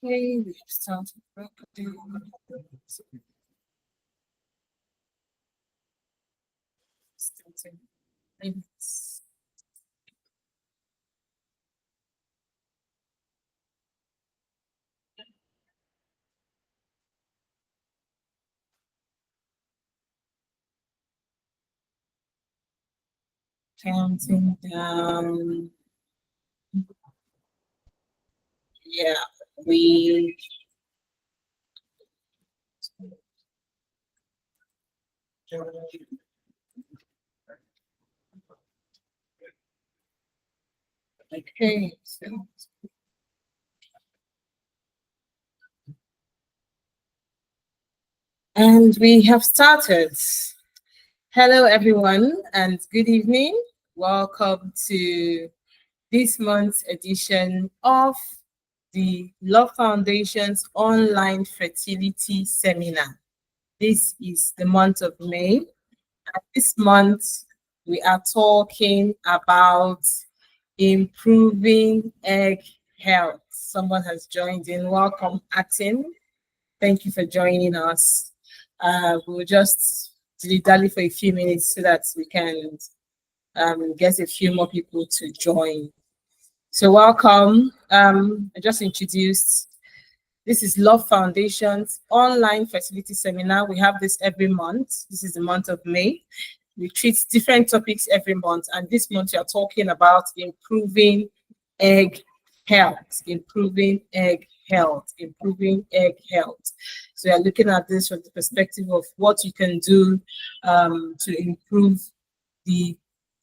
Okay, we started recording. Starting minutes. Counting down. Yeah, we okay. And we have started. Hello, everyone, and good evening. Welcome to this month's edition of the Love Foundation's online fertility seminar. This is the month of May. And this month, we are talking about improving egg health. Someone has joined in. Welcome, Atin. Thank you for joining us. We'll just dilly-dally for a few minutes so that we can get a few more people to join. So welcome. I just introduced, this is Love Foundation's online fertility seminar. We have this every month. This is the month of May. We treat different topics every month. And this month we are talking about improving egg health, improving egg health, improving egg health. So we are looking at this from the perspective of what you can do to improve the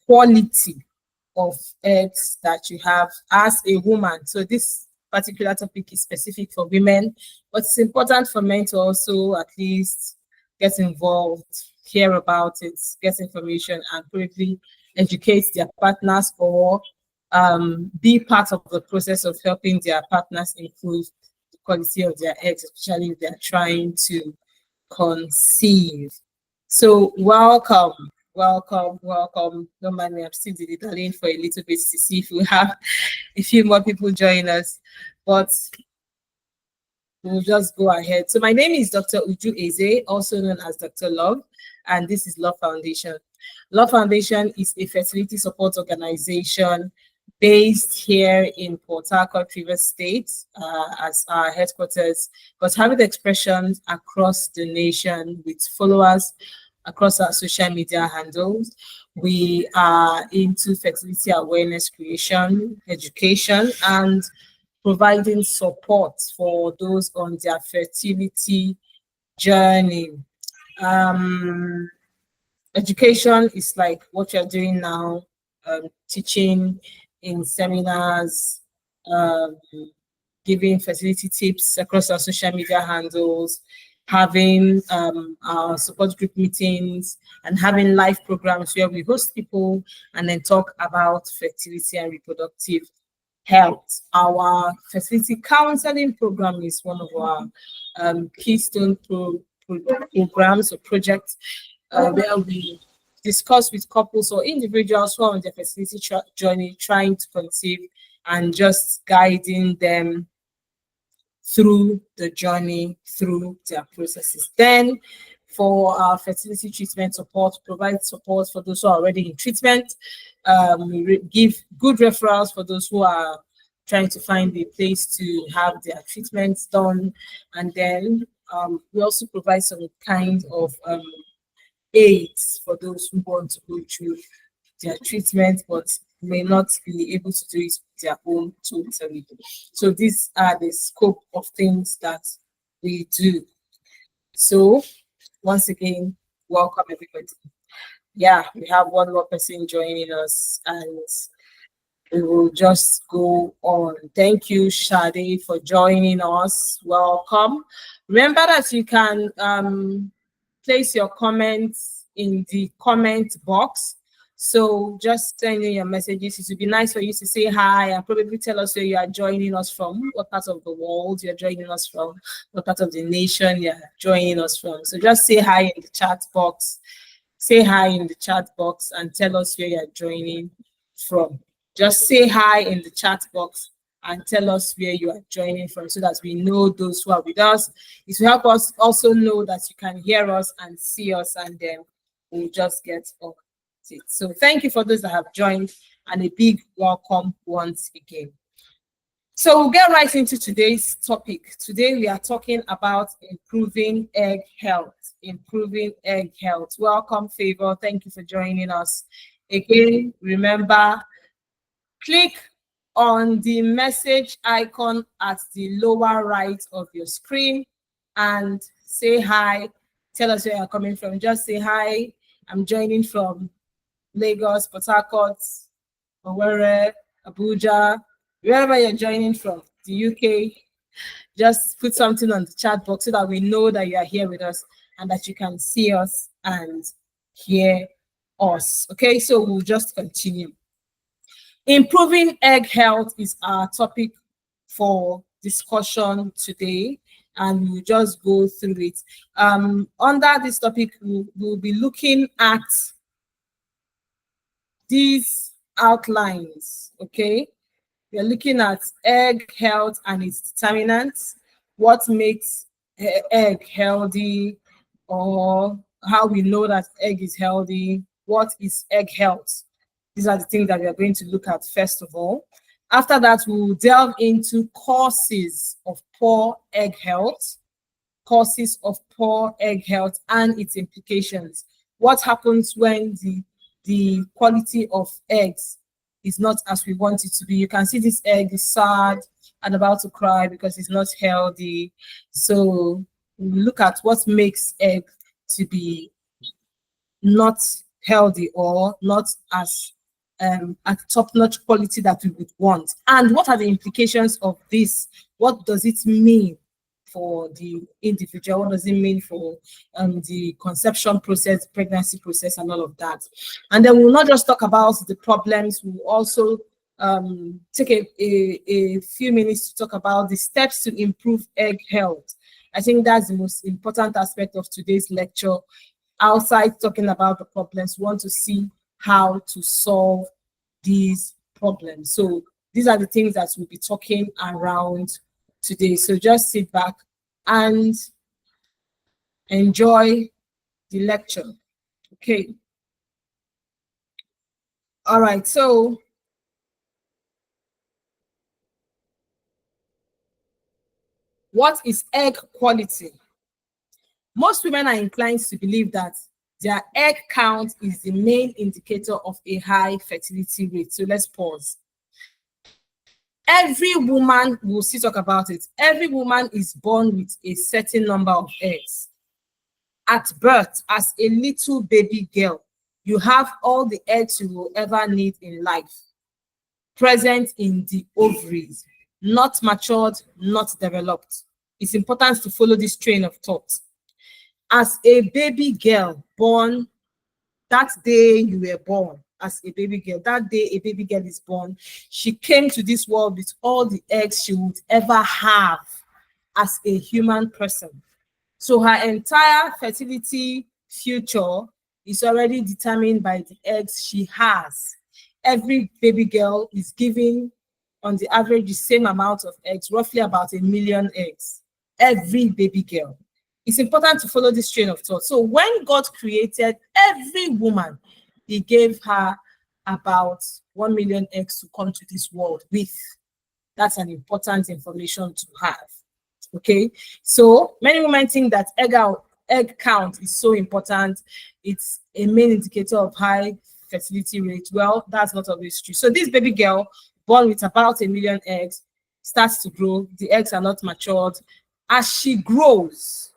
quality of eggs that you have as a woman. So this particular topic is specific for women, but it's important for men to also at least get involved, hear about it, get information, and probably educate their partners or be part of the process of helping their partners improve the quality of their eggs, especially if they're trying to conceive. So welcome. Welcome. Don't mind me, I'm still dilly for a little bit to see if we have a few more people join us, but we'll just go ahead. So my name is Dr. Uju Eze, also known as Dr. Love, and this is Love Foundation. Love Foundation is a fertility support organization based here in Port Harcourt, Rivers State, as our headquarters, but having expressions across the nation with followers across our social media handles. We are into fertility awareness creation, education, and providing support for those on their fertility journey. Education is like what you're doing now, teaching in seminars, giving fertility tips across our social media handles, having our support group meetings, and having live programs where we host people and then talk about fertility and reproductive health. Our fertility counseling program is one of our keystone programs or projects where we discuss with couples or individuals who are on their fertility journey, trying to conceive, and just guiding them through the journey, through their processes. Then for our fertility treatment support, provide support for those who are already in treatment. We give good referrals for those who are trying to find a place to have their treatments done. And then we also provide some kind of aids for those who want to go through their treatment but may not be able to do it with their own totally. So these are the scope of things that we do. So once again, welcome everybody. Yeah, we have one more person joining us and we will just go on. Thank you, Shade, for joining us. Welcome. Remember that you can place your comments in the comment box. So just send in your messages. It would be nice for you to say hi and probably tell us where you are joining us from, what part of the world you're joining us from, what part of the nation you're joining us from. So just say hi in the chat box. Say hi in the chat box and tell us where you're joining from. Just say hi in the chat box and tell us where you are joining from so that we know those who are with us. It will help us also know that you can hear us and see us, and then we'll just get on it. So thank you for those that have joined, and a big welcome once again. So we'll get right into today's topic. Today we are talking about improving egg health. Improving egg health. Welcome, Favor. Thank you for joining us. Again, remember, click on the message icon at the lower right of your screen and say hi. Tell us where you're coming from. Just say hi. I'm joining from Lagos, Port Harcourt, Owerri, Abuja, wherever you're joining from, the UK. Just put something on the chat box so that we know that you are here with us and that you can see us and hear us. Okay, so we'll just continue. Improving egg health is our topic for discussion today, and we'll just go through it. Under this topic, we'll be looking at these outlines. Okay, we're looking at egg health and its determinants, what makes egg healthy, or how we know that egg is healthy, what is egg health. These are the things that we are going to look at first of all. After that, we'll delve into causes of poor egg health, causes of poor egg health and its implications. What happens when the quality of eggs is not as we want it to be? You can see this egg is sad and about to cry because it's not healthy. So we look at what makes egg to be not healthy or not as at top-notch quality that we would want, and what are the implications of this? What does it mean for the individual? What does it mean for the conception process, pregnancy process, and all of that? And then we'll not just talk about the problems, we'll also take a few minutes to talk about the steps to improve egg health. I think that's the most important aspect of today's lecture. Outside talking about the problems, we want to see how to solve these problems. So these are the things that we'll be talking around today. So just sit back and enjoy the lecture. Okay. All right. So what is egg quality? Most women are inclined to believe that their egg count is the main indicator of a high fertility rate. So let's pause. Every woman, we'll still talk about it, every woman is born with a certain number of eggs. At birth, as a little baby girl, you have all the eggs you will ever need in life present in the ovaries, not matured, not developed. It's important to follow this train of thought. As a baby girl born, that day you were born as a baby girl, that day a baby girl is born, she came to this world with all the eggs she would ever have as a human person. So her entire fertility future is already determined by the eggs she has. Every baby girl is given, on the average, the same amount of eggs, roughly about 1 million eggs. Every baby girl. It's important to follow this train of thought. So when God created every woman, he gave her about 1 million eggs to come to this world with. That's an important information to have. Okay, so many women think that egg count is so important. It's a main indicator of high fertility rate. Well, that's not always true. So this baby girl born with about 1 million eggs starts to grow. The eggs are not matured. As she grows,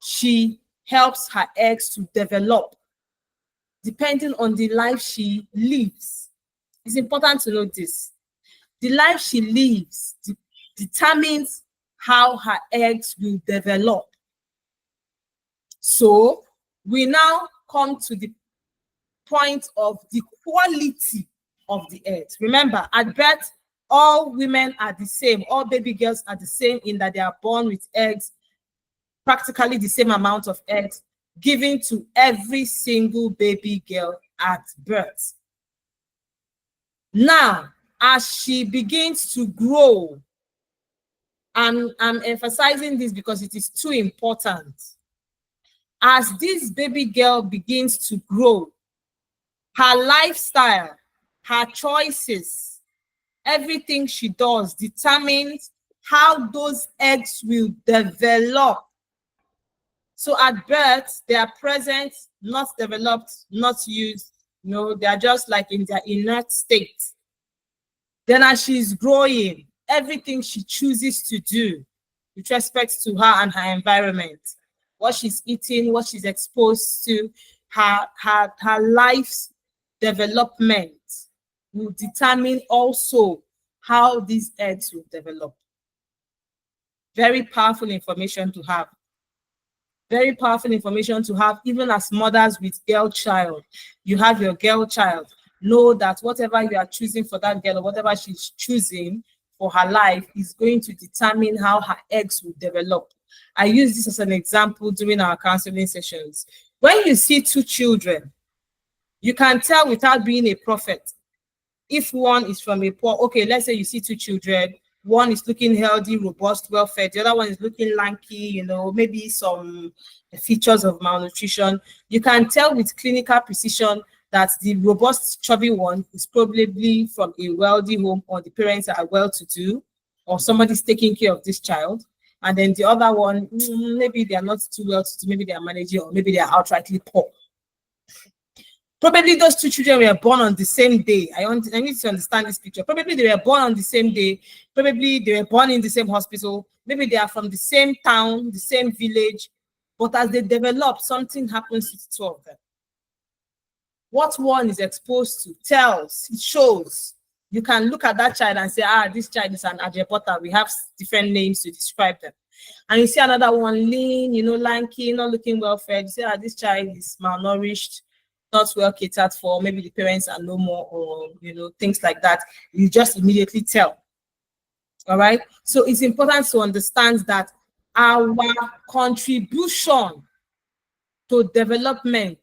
she helps her eggs to develop depending on the life she lives. It's important to note this. The life she lives determines how her eggs will develop. So we now come to the point of the quality of the eggs. Remember, at birth, all women are the same. All baby girls are the same in that they are born with eggs, practically the same amount of eggs given to every single baby girl at birth. Now, As she begins to grow, and I'm emphasizing this because it is too important. As this baby girl begins to grow, her lifestyle, her choices, everything she does determines how those eggs will develop. So at birth, they are present, not developed, not used. They are just like in their inert state. Then as she's growing, everything she chooses to do with respect to her and her environment, what she's eating, what she's exposed to, her life's development will determine also how these eggs will develop. Very powerful information to have. Very powerful information to have, even as mothers with girl child. You have your girl child. Know that whatever you are choosing for that girl, or whatever she's choosing for her life, is going to determine how her eggs will develop. I use this as an example during our counseling sessions. When you see two children, you can tell without being a prophet if one is from a poor, okay, let's say you see two children, one is looking healthy, robust, well-fed, the other one is looking lanky, maybe some features of malnutrition. You can tell with clinical precision that the robust, chubby one is probably from a wealthy home, or the parents are well-to-do, or somebody's taking care of this child. And then the other one, maybe they are not too well-to-do, maybe they are managing, or maybe they are outrightly poor. Probably those two children were born on the same day. I need to understand this picture. Probably they were born on the same day. Probably they were born in the same hospital. Maybe they are from the same town, the same village. But as they develop, something happens to the two of them. What one is exposed to tells, it shows. You can look at that child and say, this child is an ajepota. We have different names to describe them. And you see another one lean, lanky, not looking well fed. You say, this child is malnourished, not well catered for, maybe the parents are no more, or things like that. You just immediately tell. All right. So it's important to understand that our contribution to development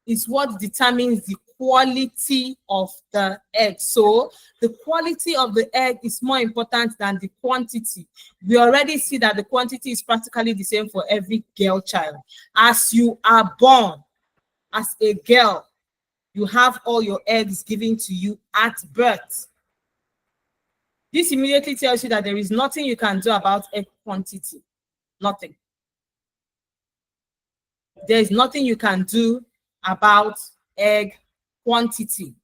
is what determines the quality of the egg. So the quality of the egg is more important than the quantity. We already see that the quantity is practically the same for every girl child. As you are born, as a girl, you have all your eggs given to you at birth. This immediately tells you that there is nothing you can do about egg quantity. Nothing. There is nothing you can do about egg quantity.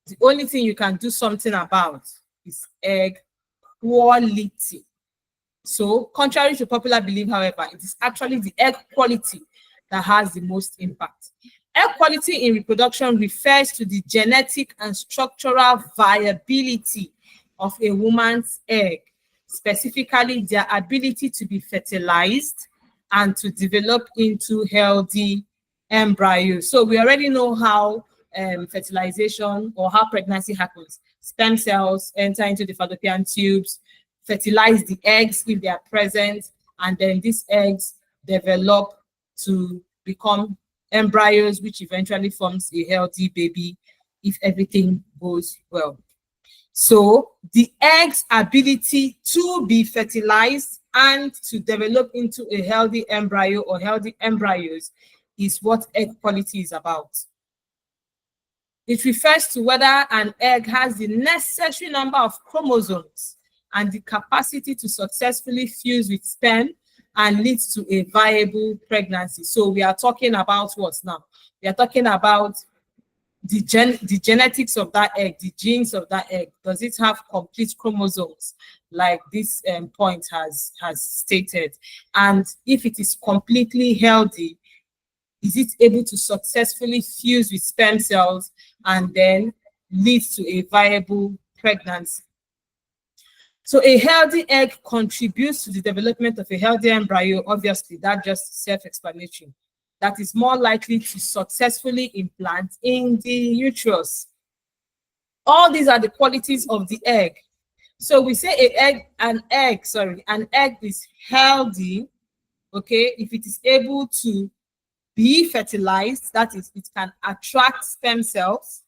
The only thing you can do something about is egg quality. So, contrary to popular belief, however, it is actually the egg quality that has the most impact. Egg quality in reproduction refers to the genetic and structural viability of a woman's egg, specifically their ability to be fertilized and to develop into healthy embryos. So we already know how fertilization, or how pregnancy happens. Sperm cells enter into the fallopian tubes, fertilize the eggs if they are present, and then these eggs develop to become embryos, which eventually forms a healthy baby if everything goes well. So the egg's ability to be fertilized and to develop into a healthy embryo or healthy embryos is what egg quality is about. It refers to whether an egg has the necessary number of chromosomes and the capacity to successfully fuse with sperm and leads to a viable pregnancy. So we are talking about what now? We are talking about the genetics of that egg, the genes of that egg. Does it have complete chromosomes, like this point has stated? And if it is completely healthy, is it able to successfully fuse with sperm cells and then lead to a viable pregnancy? So a healthy egg contributes to the development of a healthy embryo. Obviously, that's just self-explanatory. That is more likely to successfully implant in the uterus. All these are the qualities of the egg. So we say an egg is healthy, okay, if it is able to be fertilized, that is, it can attract sperm cells,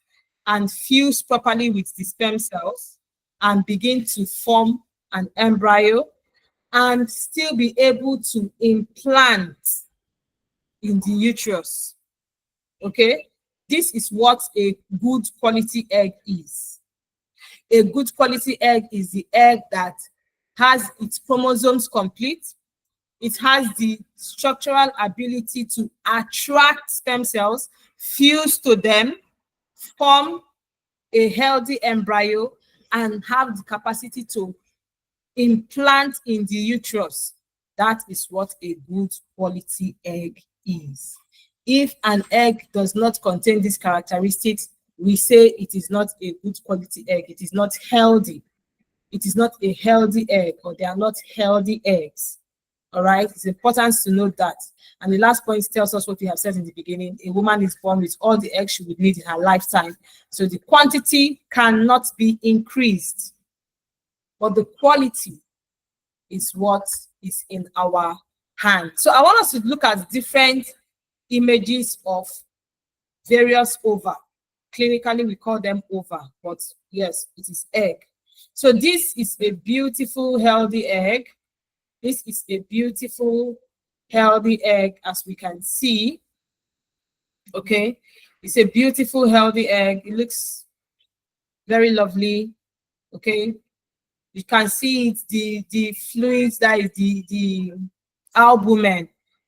and fuse properly with the sperm cells and begin to form an embryo and still be able to implant in the uterus. Okay, this is what a good quality egg is. A good quality egg is the egg that has its chromosomes complete. It has the structural ability to attract sperm cells, fuse to them, form a healthy embryo, and have the capacity to implant in the uterus. That is what a good quality egg is. If an egg does not contain these characteristics, we say it is not a good quality egg. It is not healthy. It is not a healthy egg, or they are not healthy eggs. All right, it's important to note that. And the last point tells us what we have said in the beginning. A woman is born with all the eggs she would need in her lifetime. So the quantity cannot be increased, but the quality is what is in our hand. So I want us to look at different images of various ova. Clinically, we call them ova, but yes, it is egg. So this is a beautiful, healthy egg. This is a beautiful, healthy egg, as we can see. Okay, it's a beautiful, healthy egg. It looks very lovely. Okay, you can see it, the fluids, that is the albumin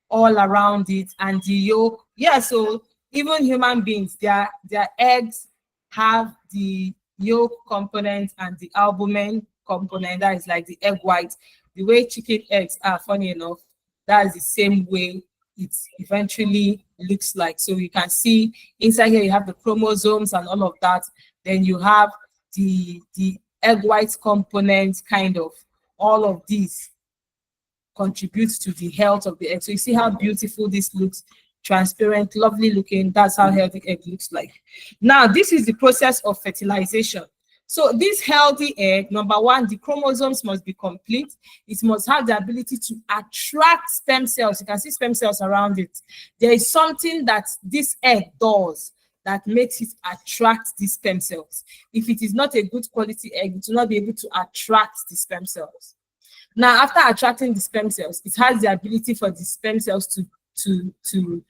all around it, and the yolk. Yeah, so even human beings, their eggs have the yolk component and the albumin component. That is like the egg white. The way chicken eggs are, funny enough, that is the same way it eventually looks like. So you can see inside here you have the chromosomes and all of that. Then you have the egg white component, kind of. All of these contributes to the health of the egg. So you see how beautiful this looks, transparent, lovely looking. That's how healthy egg looks like. Now, this is the process of fertilization. So this healthy egg, number one, the chromosomes must be complete. It must have the ability to attract sperm cells. You can see sperm cells around it. There is something that this egg does that makes it attract these sperm cells. If it is not a good quality egg, it will not be able to attract the sperm cells. Now, after attracting the sperm cells, it has the ability for the sperm cells to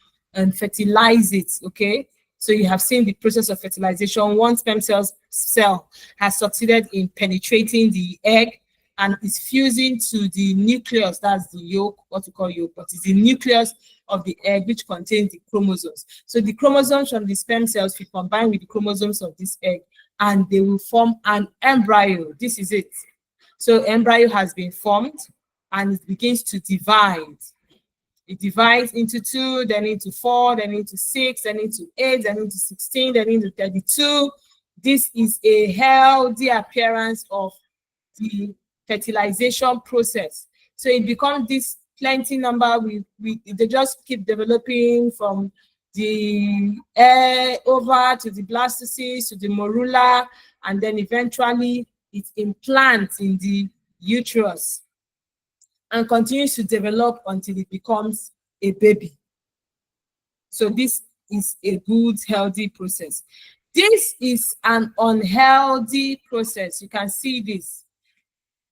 fertilize it, okay? So you have seen the process of fertilization. One sperm cell has succeeded in penetrating the egg and is fusing to the nucleus, that's the yolk, what we call yolk, but it's the nucleus of the egg, which contains the chromosomes. So the chromosomes from the sperm cells will combine with the chromosomes of this egg, and they will form an embryo. This is it. So embryo has been formed, and it begins to divide. It divides into 2, then into 4, then into 6, then into 8, then into 16, then into 32. This is a healthy appearance of the fertilization process. So it becomes this plenty number. They just keep developing from the ova to the blastocyst to the morula, and then eventually it implants in the uterus and continues to develop until it becomes a baby. So this is a good, healthy process. This is an unhealthy process. You can see this.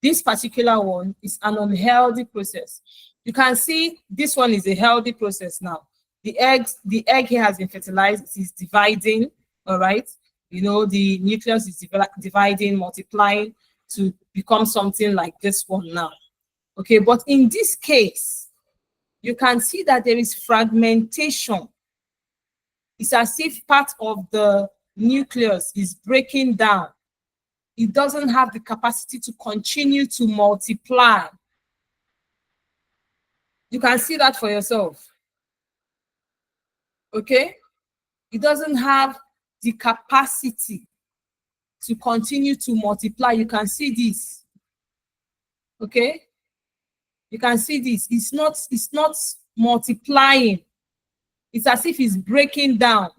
This particular one is an unhealthy process. You can see this one is a healthy process now. The egg here has been fertilized. It is dividing, all right? You know, the nucleus is dividing, multiplying to become something like this one now. Okay, but in this case, you can see that there is fragmentation. It's as if part of the nucleus is breaking down. It doesn't have the capacity to continue to multiply. You can see that for yourself. Okay? It doesn't have the capacity to continue to multiply. You can see this. Okay? You can see this. It's not multiplying. It's as if it's breaking down.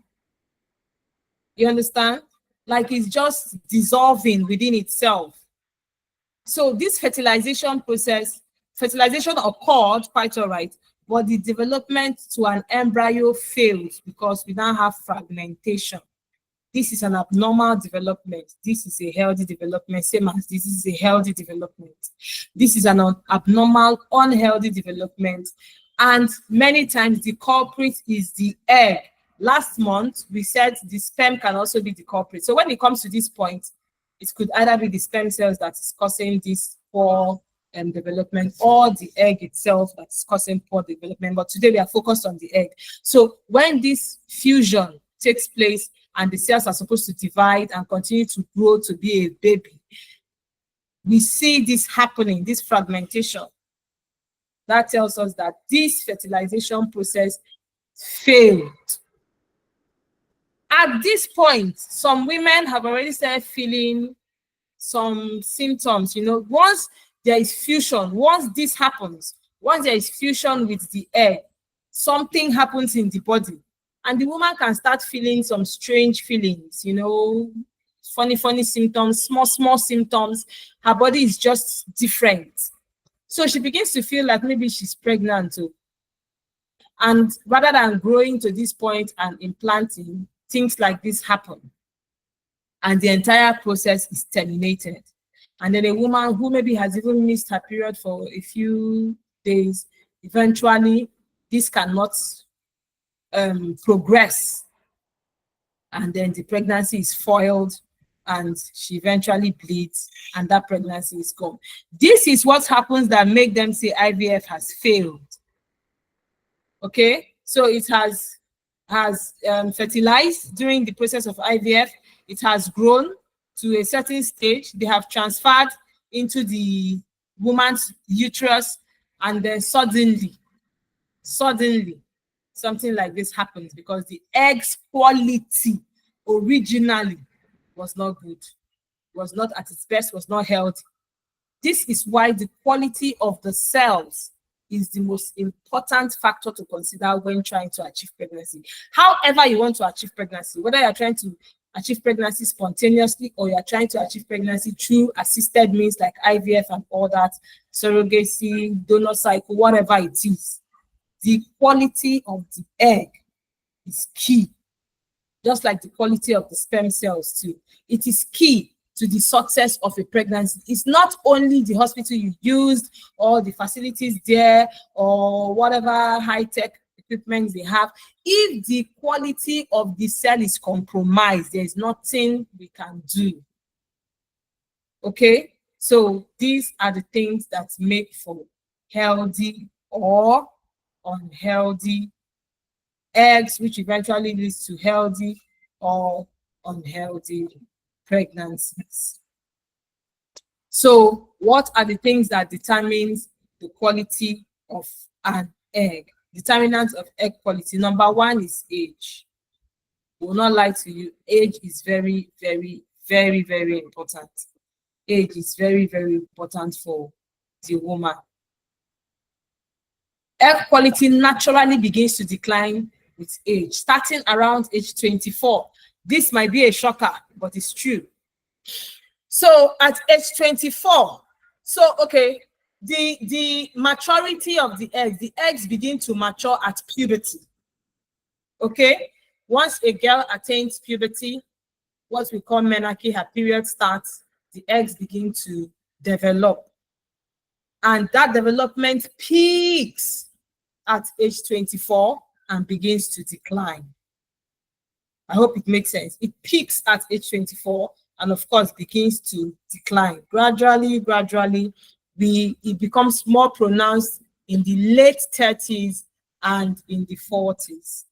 You understand? Like it's just dissolving within itself. So this fertilization process, fertilization occurred quite all right, but the development to an embryo fails because we now have fragmentation. This is an abnormal development. This is a healthy development. Same as this is a healthy development. This is an abnormal, unhealthy development. And many times the culprit is the egg. Last month, we said the sperm can also be the culprit. So when it comes to this point, it could either be the sperm cells that is causing this poor development, or the egg itself that's causing poor development. But today we are focused on the egg. So when this fusion takes place and the cells are supposed to divide and continue to grow to be a baby, we see this happening, this fragmentation. That tells us that this fertilization process failed. At this point, some women have already started feeling some symptoms. Once there is fusion, once this happens, once there is fusion with the egg, something happens in the body. And the woman can start feeling some strange feelings, funny symptoms, small symptoms. Her body is just different. So she begins to feel like maybe she's pregnant too. And rather than growing to this point and implanting, things like this happen. And the entire process is terminated. And then a woman who maybe has even missed her period for a few days, eventually this cannot progress. And then the pregnancy is foiled and she eventually bleeds and that pregnancy is gone. This is what happens that make them say IVF has failed. Okay, so it has fertilized during the process of IVF. It has grown to a certain stage. They have transferred into the woman's uterus, and then suddenly, something like this happens because the egg's quality originally was not good, was not at its best, was not healthy. This is why the quality of the cells is the most important factor to consider when trying to achieve pregnancy. However you want to achieve pregnancy, whether you're trying to achieve pregnancy spontaneously or you're trying to achieve pregnancy through assisted means like IVF and all that, surrogacy, donor cycle, whatever it is, the quality of the egg is key. Just like the quality of the sperm cells too. It is key to the success of a pregnancy. It's not only the hospital you used or the facilities there or whatever high-tech equipment they have. If the quality of the cell is compromised, there's nothing we can do. Okay, so these are the things that make for healthy or unhealthy eggs, which eventually leads to healthy or unhealthy pregnancies. So what are the things that determines the quality of an egg? Determinants of egg quality. Number one is age. I will not lie to you. Age is very, very, very, very important. Age is very, very important for the woman. Egg quality naturally begins to decline with age, starting around age 24. This might be a shocker, but it's true. So at age 24, the maturity of the eggs begin to mature at puberty. Okay, once a girl attains puberty, what we call menarche, her period starts, the eggs begin to develop. And that development peaks at age 24 and begins to decline. I hope it makes sense. It peaks at age 24 and of course begins to decline. Gradually, it becomes more pronounced in the late 30s and in the 40s.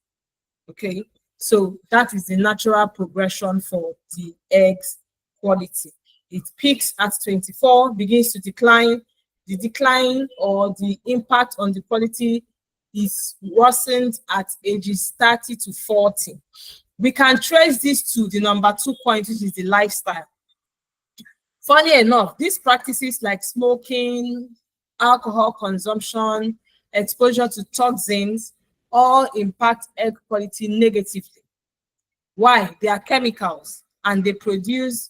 Okay, so that is the natural progression for the eggs quality. It peaks at 24, begins to decline. The decline or the impact on the quality is worsened at ages 30 to 40. We can trace this to the number 2 point, which is the lifestyle. Funny enough, these practices like smoking, alcohol consumption, exposure to toxins, all impact egg quality negatively. Why? They are chemicals and they produce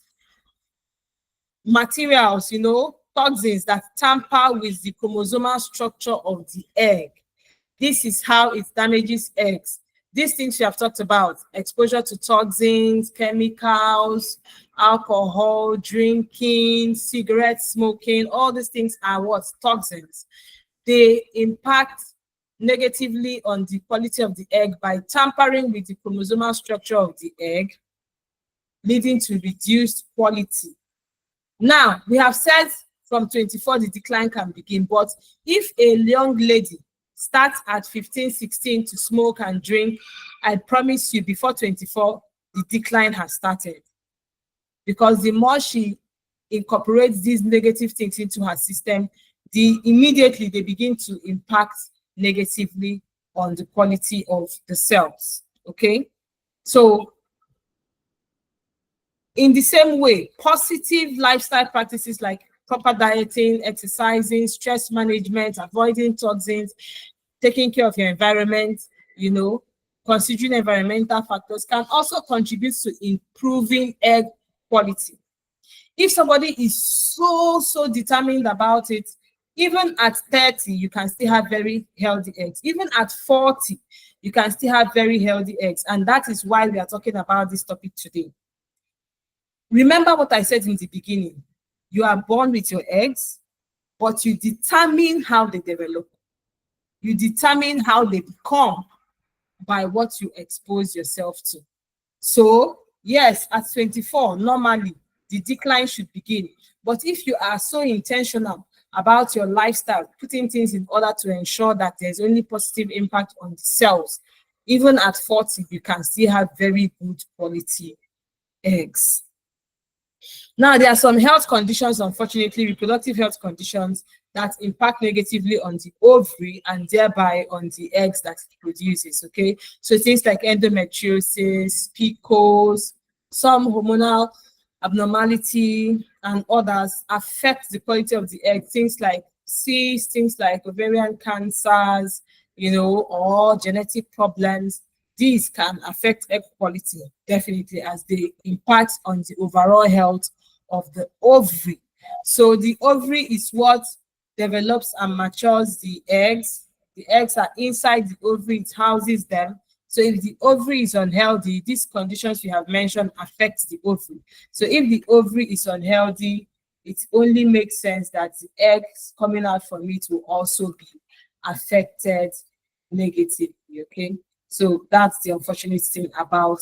materials, toxins that tamper with the chromosomal structure of the egg. This is how it damages eggs. These things we have talked about: exposure to toxins, chemicals, alcohol, drinking, cigarette smoking, all these things are what? Toxins. They impact negatively on the quality of the egg by tampering with the chromosomal structure of the egg, leading to reduced quality. Now, we have said from 24 the decline can begin, but if a young lady starts at 15, 16 to smoke and drink, I promise you before 24, the decline has started. Because the more she incorporates these negative things into her system, immediately they begin to impact negatively on the quality of the cells. Okay, so in the same way, positive lifestyle practices like proper dieting, exercising, stress management, avoiding toxins, taking care of your environment, considering environmental factors can also contribute to improving egg quality. If somebody is so determined about it, even at 30, you can still have very healthy eggs. Even at 40, you can still have very healthy eggs. And that is why we are talking about this topic today. Remember what I said in the beginning. You are born with your eggs, but you determine how they develop. You determine how they become by what you expose yourself to. So, yes, at 24, normally, the decline should begin. But if you are so intentional about your lifestyle, putting things in order to ensure that there's only positive impact on the cells, even at 40, you can still have very good quality eggs. Now, there are some health conditions, unfortunately, reproductive health conditions that impact negatively on the ovary and thereby on the eggs that it produces, okay? So things like endometriosis, PCOS, some hormonal abnormality, and others affect the quality of the egg. Things like cysts, things like ovarian cancers, or genetic problems. These can affect egg quality, definitely, as they impact on the overall health of the ovary. So the ovary is what develops and matures the eggs. The eggs are inside the ovary, it houses them. So if the ovary is unhealthy, these conditions we have mentioned affect the ovary. So if the ovary is unhealthy, it only makes sense that the eggs coming out from it will also be affected negatively, okay? So that's the unfortunate thing about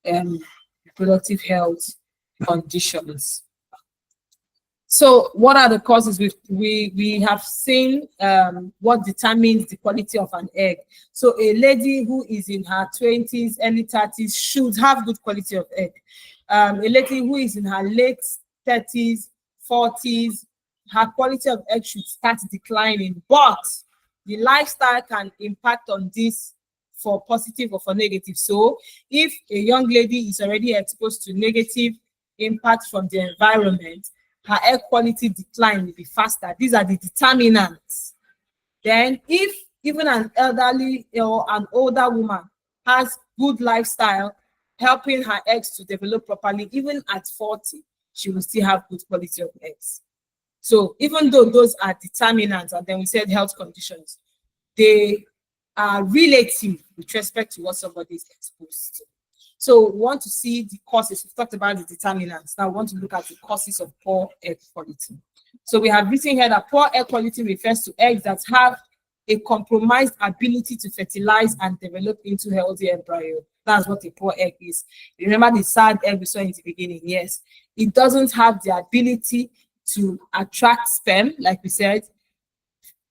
reproductive health conditions. So what are the causes? We have seen what determines the quality of an egg. So a lady who is in her 20s, early 30s should have good quality of egg. A lady who is in her late 30s, 40s, her quality of egg should start declining. But the lifestyle can impact on this for positive or for negative. So if a young lady is already exposed to negative impact from the environment, her egg quality decline will be faster. These are the determinants. Then if even an elderly or an older woman has good lifestyle, helping her eggs to develop properly, even at 40, she will still have good quality of eggs. So even though those are determinants, and then we said health conditions, they are relative with respect to what somebody is exposed to. So we want to see the causes. We've talked about the determinants. Now we want to look at the causes of poor egg quality. So we have written here that poor egg quality refers to eggs that have a compromised ability to fertilize and develop into healthy embryo. That's what a poor egg is. Remember the sad egg we saw in the beginning? Yes. It doesn't have the ability to attract sperm, like we said,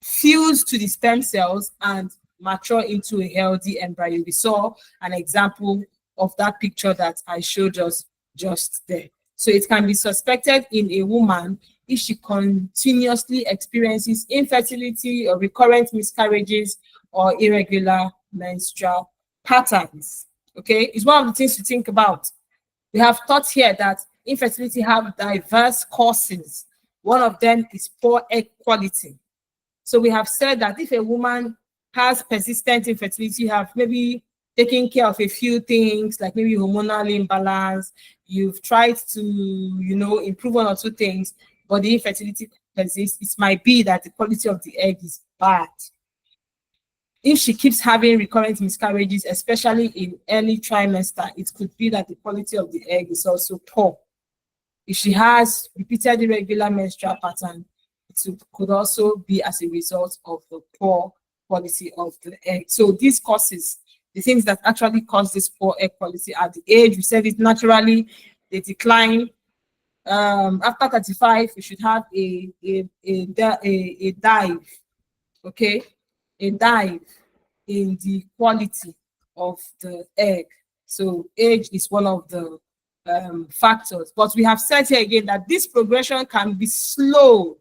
fuse to the sperm cells, and mature into a healthy embryo. We saw an example of that picture that I showed us just there. So it can be suspected in a woman if she continuously experiences infertility or recurrent miscarriages or irregular menstrual patterns. Okay, it's one of the things to think about. We have taught here that infertility have diverse causes. One of them is poor egg quality. So we have said that if a woman has persistent infertility, you have maybe taking care of a few things, like maybe hormonal imbalance, you've tried to, improve one or two things, but the infertility persists, it might be that the quality of the egg is bad. If she keeps having recurrent miscarriages, especially in early trimester, it could be that the quality of the egg is also poor. If she has repeated irregular menstrual pattern, could also be as a result of the poor quality of the egg. So these causes, the things that actually cause this poor egg quality at the age, we said it naturally, they decline. After 35, we should have a dive, okay? A dive in the quality of the egg. So age is one of the factors. But we have said here again that this progression can be slowed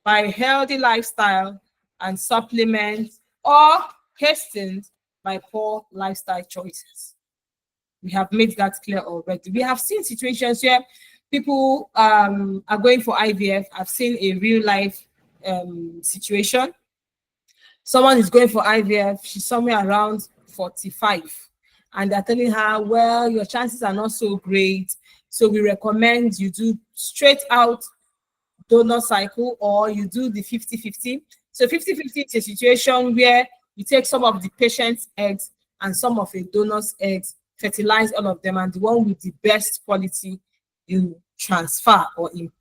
by healthy lifestyle and supplements, or hastened by poor lifestyle choices. We have made that clear already. We have seen situations where people are going for IVF. I've seen a real life situation. Someone is going for IVF, she's somewhere around 45, and they're telling her, well, your chances are not so great, so we recommend you do straight out donor cycle, or you do the 50-50. So 50-50 is a situation where you take some of the patient's eggs and some of a donor's eggs, fertilize all of them, and the one with the best quality you transfer, or you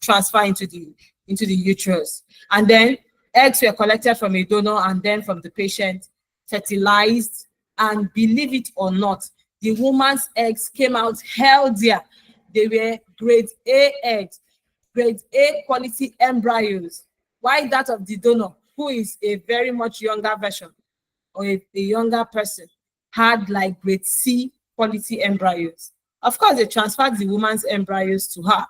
transfer into the uterus. And then eggs were collected from a donor and then from the patient, fertilized, and believe it or not, the woman's eggs came out healthier. They were grade A eggs, grade A quality embryos. Why that of the donor, who is a very much younger version, or a younger person, had like grade C quality embryos? Of course, they transferred the woman's embryos to her.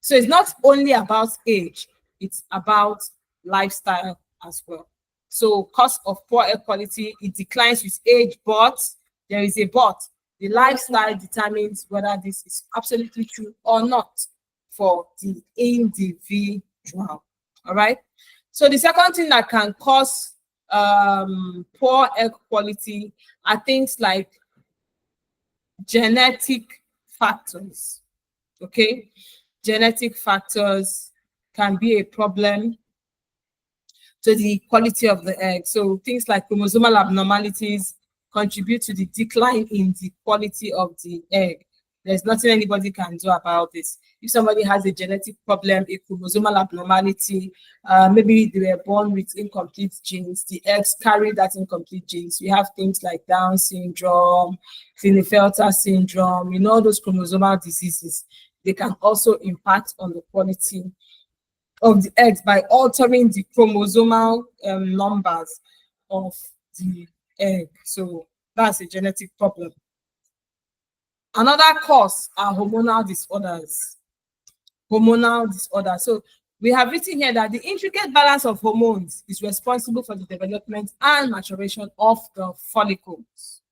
So it's not only about age, it's about lifestyle as well. So cost of poor air quality, it declines with age, but there is a but. The lifestyle determines whether this is absolutely true or not for the individual. All right. So the second thing that can cause poor egg quality are things like genetic factors. Okay, genetic factors can be a problem to the quality of the egg. So things like chromosomal abnormalities contribute to the decline in the quality of the egg. There's nothing anybody can do about this. If somebody has a genetic problem, a chromosomal abnormality, maybe they were born with incomplete genes, the eggs carry that incomplete genes. We have things like Down syndrome, Klinefelter syndrome, those chromosomal diseases. They can also impact on the quality of the eggs by altering the chromosomal numbers of the egg. So that's a genetic problem. Another cause are hormonal disorders. Hormonal disorders. So we have written here that the intricate balance of hormones is responsible for the development and maturation of the follicles.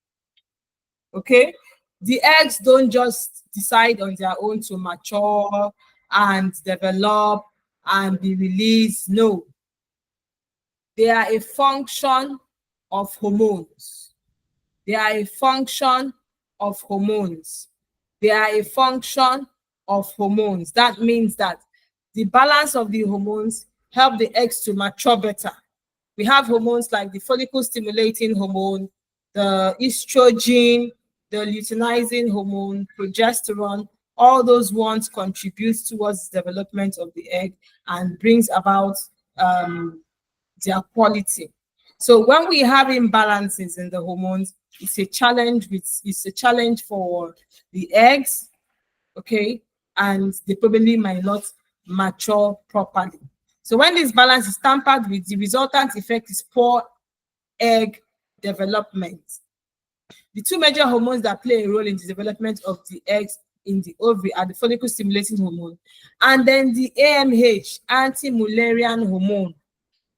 Okay? The eggs don't just decide on their own to mature and develop and be released. No. They are a function of hormones. They are a function of hormones. They are a function of hormones. That means that the balance of the hormones help the eggs to mature better. We have hormones like the follicle stimulating hormone, the estrogen, the luteinizing hormone, progesterone. All those ones contribute towards the development of the egg and brings about their quality. So when we have imbalances in the hormones, it's a challenge for the eggs, okay, and they probably might not mature properly. So when this balance is tampered with, the resultant effect is poor egg development. The two major hormones that play a role in the development of the eggs in the ovary are the follicle stimulating hormone and then the AMH, anti-Mullerian hormone.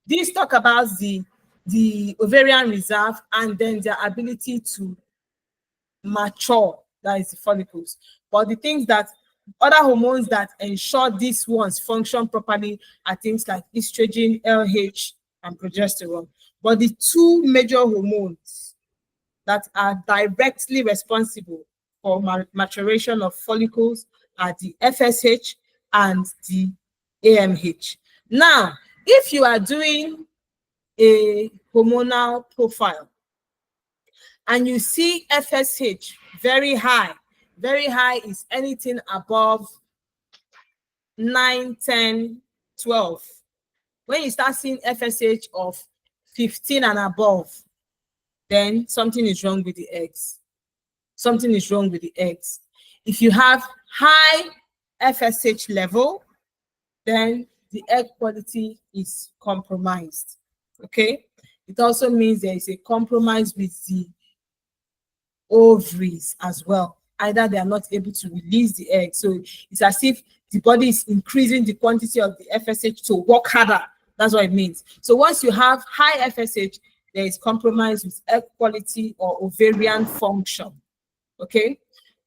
These talk about the ovarian reserve and then their ability to mature, that is the follicles. But the things that other hormones that ensure these ones function properly are things like estrogen, LH, and progesterone. But the two major hormones that are directly responsible for maturation of follicles are the FSH and the AMH. Now, if you are doing a hormonal profile, and you see FSH very high is anything above 9, 10, 12. When you start seeing FSH of 15 and above, then something is wrong with the eggs. Something is wrong with the eggs. If you have high FSH level, then the egg quality is compromised. Okay? It also means there is a compromise with the ovaries as well. Either they are not able to release the egg. So it's as if the body is increasing the quantity of the FSH to work harder. That's what it means. So once you have high FSH, there is compromise with egg quality or ovarian function. Okay?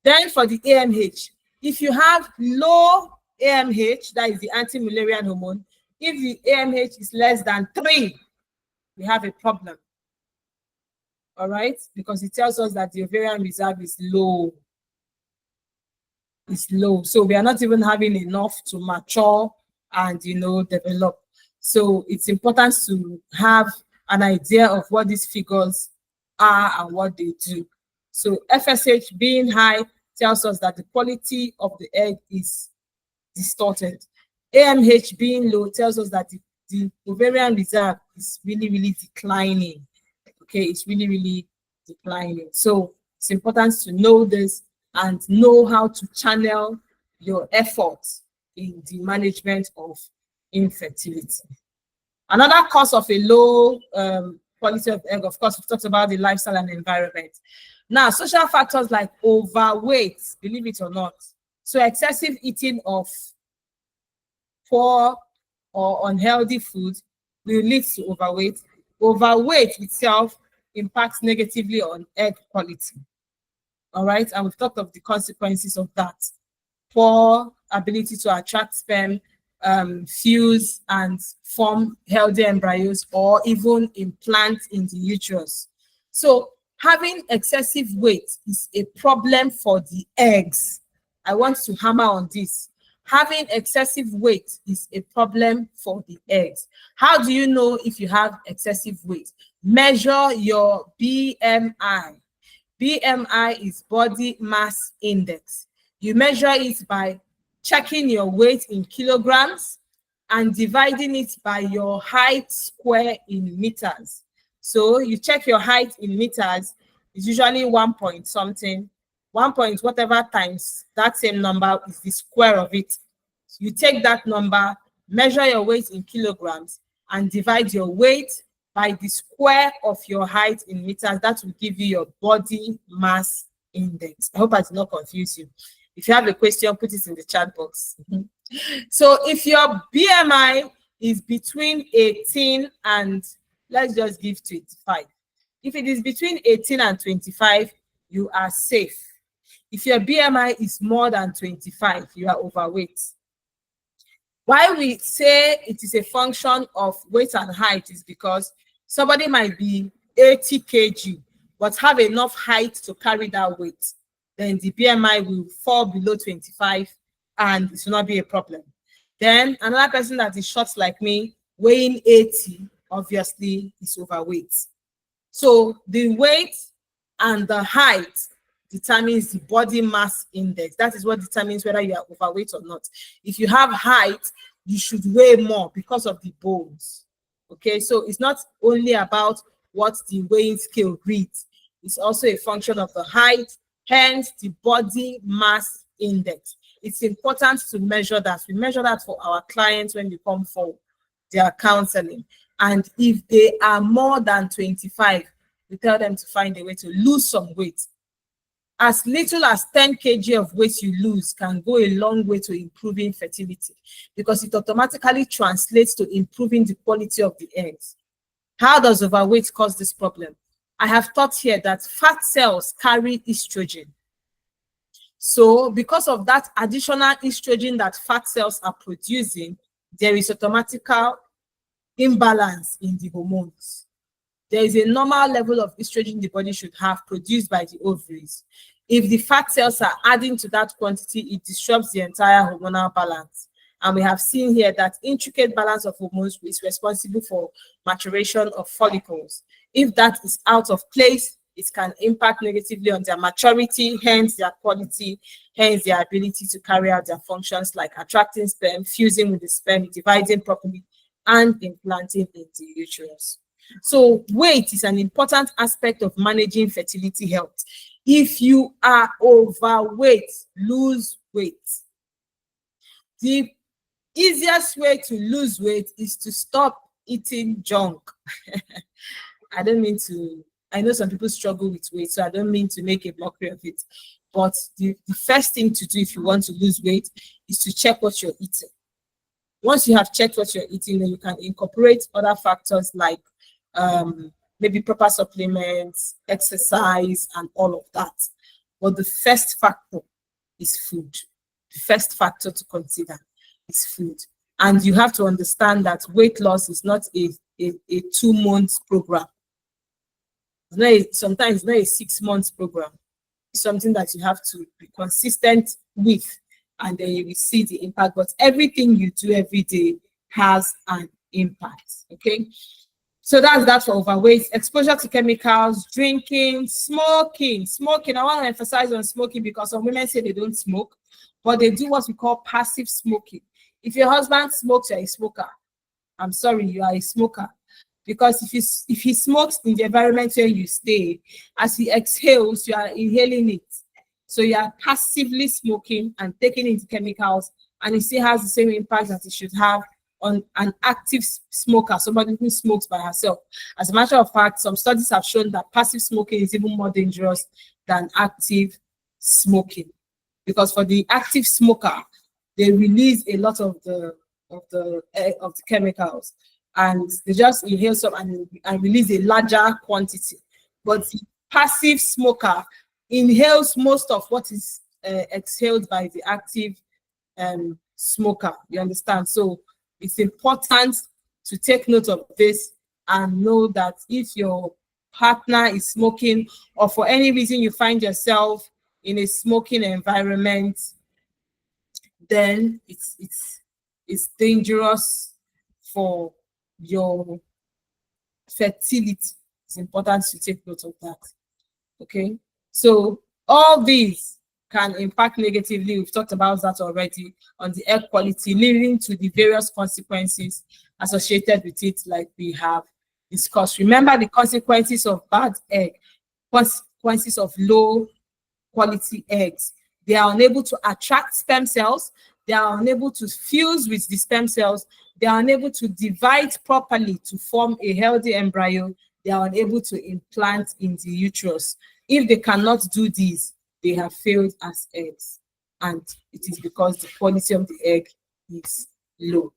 Then for the AMH, if you have low AMH, that is the anti-Mullerian hormone, if the AMH is less than 3, we have a problem. All right? Because it tells us that the ovarian reserve is low. It's low. So we are not even having enough to mature and, develop. So it's important to have an idea of what these figures are and what they do. So FSH being high tells us that the quality of the egg is distorted. AMH being low tells us that the ovarian reserve is really, really declining. Okay, it's really, really declining. So it's important to know this and know how to channel your efforts in the management of infertility. Another cause of a low quality of egg, of course, we've talked about the lifestyle and environment. Now, social factors like overweight, believe it or not. So excessive eating of poor or unhealthy food will lead to overweight. Overweight itself impacts negatively on egg quality. All right, and we've talked of the consequences of that. Poor ability to attract sperm, fuse and form healthy embryos, or even implant in the uterus. So having excessive weight is a problem for the eggs. I want to hammer on this. Having excessive weight is a problem for the eggs. How do you know if you have excessive weight? Measure your BMI. BMI is body mass index. You measure it by checking your weight in kilograms and dividing it by your height square in meters. So you check your height in meters, it's usually 1 point something, 1 point whatever times that same number is the square of it. You take that number, measure your weight in kilograms, and divide your weight by the square of your height in meters. That will give you your body mass index. I hope I did not confuse you. If you have a question, put it in the chat box. So if your BMI is between 18 and, let's just give 25. If it is between 18 and 25, you are safe. If your BMI is more than 25, you are overweight. Why we say it is a function of weight and height is because somebody might be 80 kg, but have enough height to carry that weight. Then the BMI will fall below 25 and it will not be a problem. Then another person that is short like me, weighing 80, obviously is overweight. So the weight and the height determines the body mass index. That is what determines whether you are overweight or not. If you have height, you should weigh more because of the bones. Okay, so it's not only about what the weighing scale reads, it's also a function of the height, hence the body mass index. It's important to measure that. We measure that for our clients when they come for their counseling. And if they are more than 25, we tell them to find a way to lose some weight. As little as 10 kg of weight you lose can go a long way to improving fertility because it automatically translates to improving the quality of the eggs. How does overweight cause this problem? I have taught here that fat cells carry estrogen. So because of that additional estrogen that fat cells are producing, there is automatical imbalance in the hormones. There is a normal level of estrogen the body should have produced by the ovaries. If the fat cells are adding to that quantity, it disrupts the entire hormonal balance And we have seen here that intricate balance of hormones is responsible for maturation of follicles. If that is out of place, it can impact negatively on their maturity, hence their quality, hence their ability to carry out their functions like attracting sperm, fusing with the sperm, dividing properly, and implanting in the uterus. So weight is an important aspect of managing fertility health. If you are overweight, lose weight. The easiest way to lose weight is to stop eating junk. I know some people struggle with weight, so I don't mean to make a mockery of it. But the first thing to do if you want to lose weight is to check what you're eating. Once you have checked what you're eating, then you can incorporate other factors like maybe proper supplements, exercise, and all of that. But the first factor is food. The first factor to consider is food. And you have to understand that weight loss is not a 2-month program. Sometimes it's not a 6 months program. It's something that you have to be consistent with, and then you will see the impact. But everything you do every day has an impact. Okay. So that's that for overweight. Exposure to chemicals, drinking, smoking. I want to emphasize on smoking because some women say they don't smoke, but they do what we call passive smoking. If your husband smokes, you're a smoker. I'm sorry, you are a smoker. Because if he smokes in the environment where you stay, as he exhales, you are inhaling it. So you are passively smoking and taking in the chemicals, and it still has the same impact that it should have on an active smoker, somebody who smokes by herself. As a matter of fact, some studies have shown that passive smoking is even more dangerous than active smoking, because for the active smoker, they release a lot of the chemicals, and they just inhale some and release a larger quantity. But the passive smoker inhales most of what is exhaled by the active smoker. You understand? So it's important to take note of this and know that if your partner is smoking, or for any reason you find yourself in a smoking environment, then it's dangerous for your fertility. It's important to take note of that. Okay, so all these can impact negatively, we've talked about that already, on the egg quality, leading to the various consequences associated with it, like we have discussed. Remember the consequences of bad egg, consequences of low quality eggs. They are unable to attract sperm cells, they are unable to fuse with the sperm cells, they are unable to divide properly to form a healthy embryo, they are unable to implant in the uterus. If they cannot do these, they have failed as eggs, and it is because the quality of the egg is low.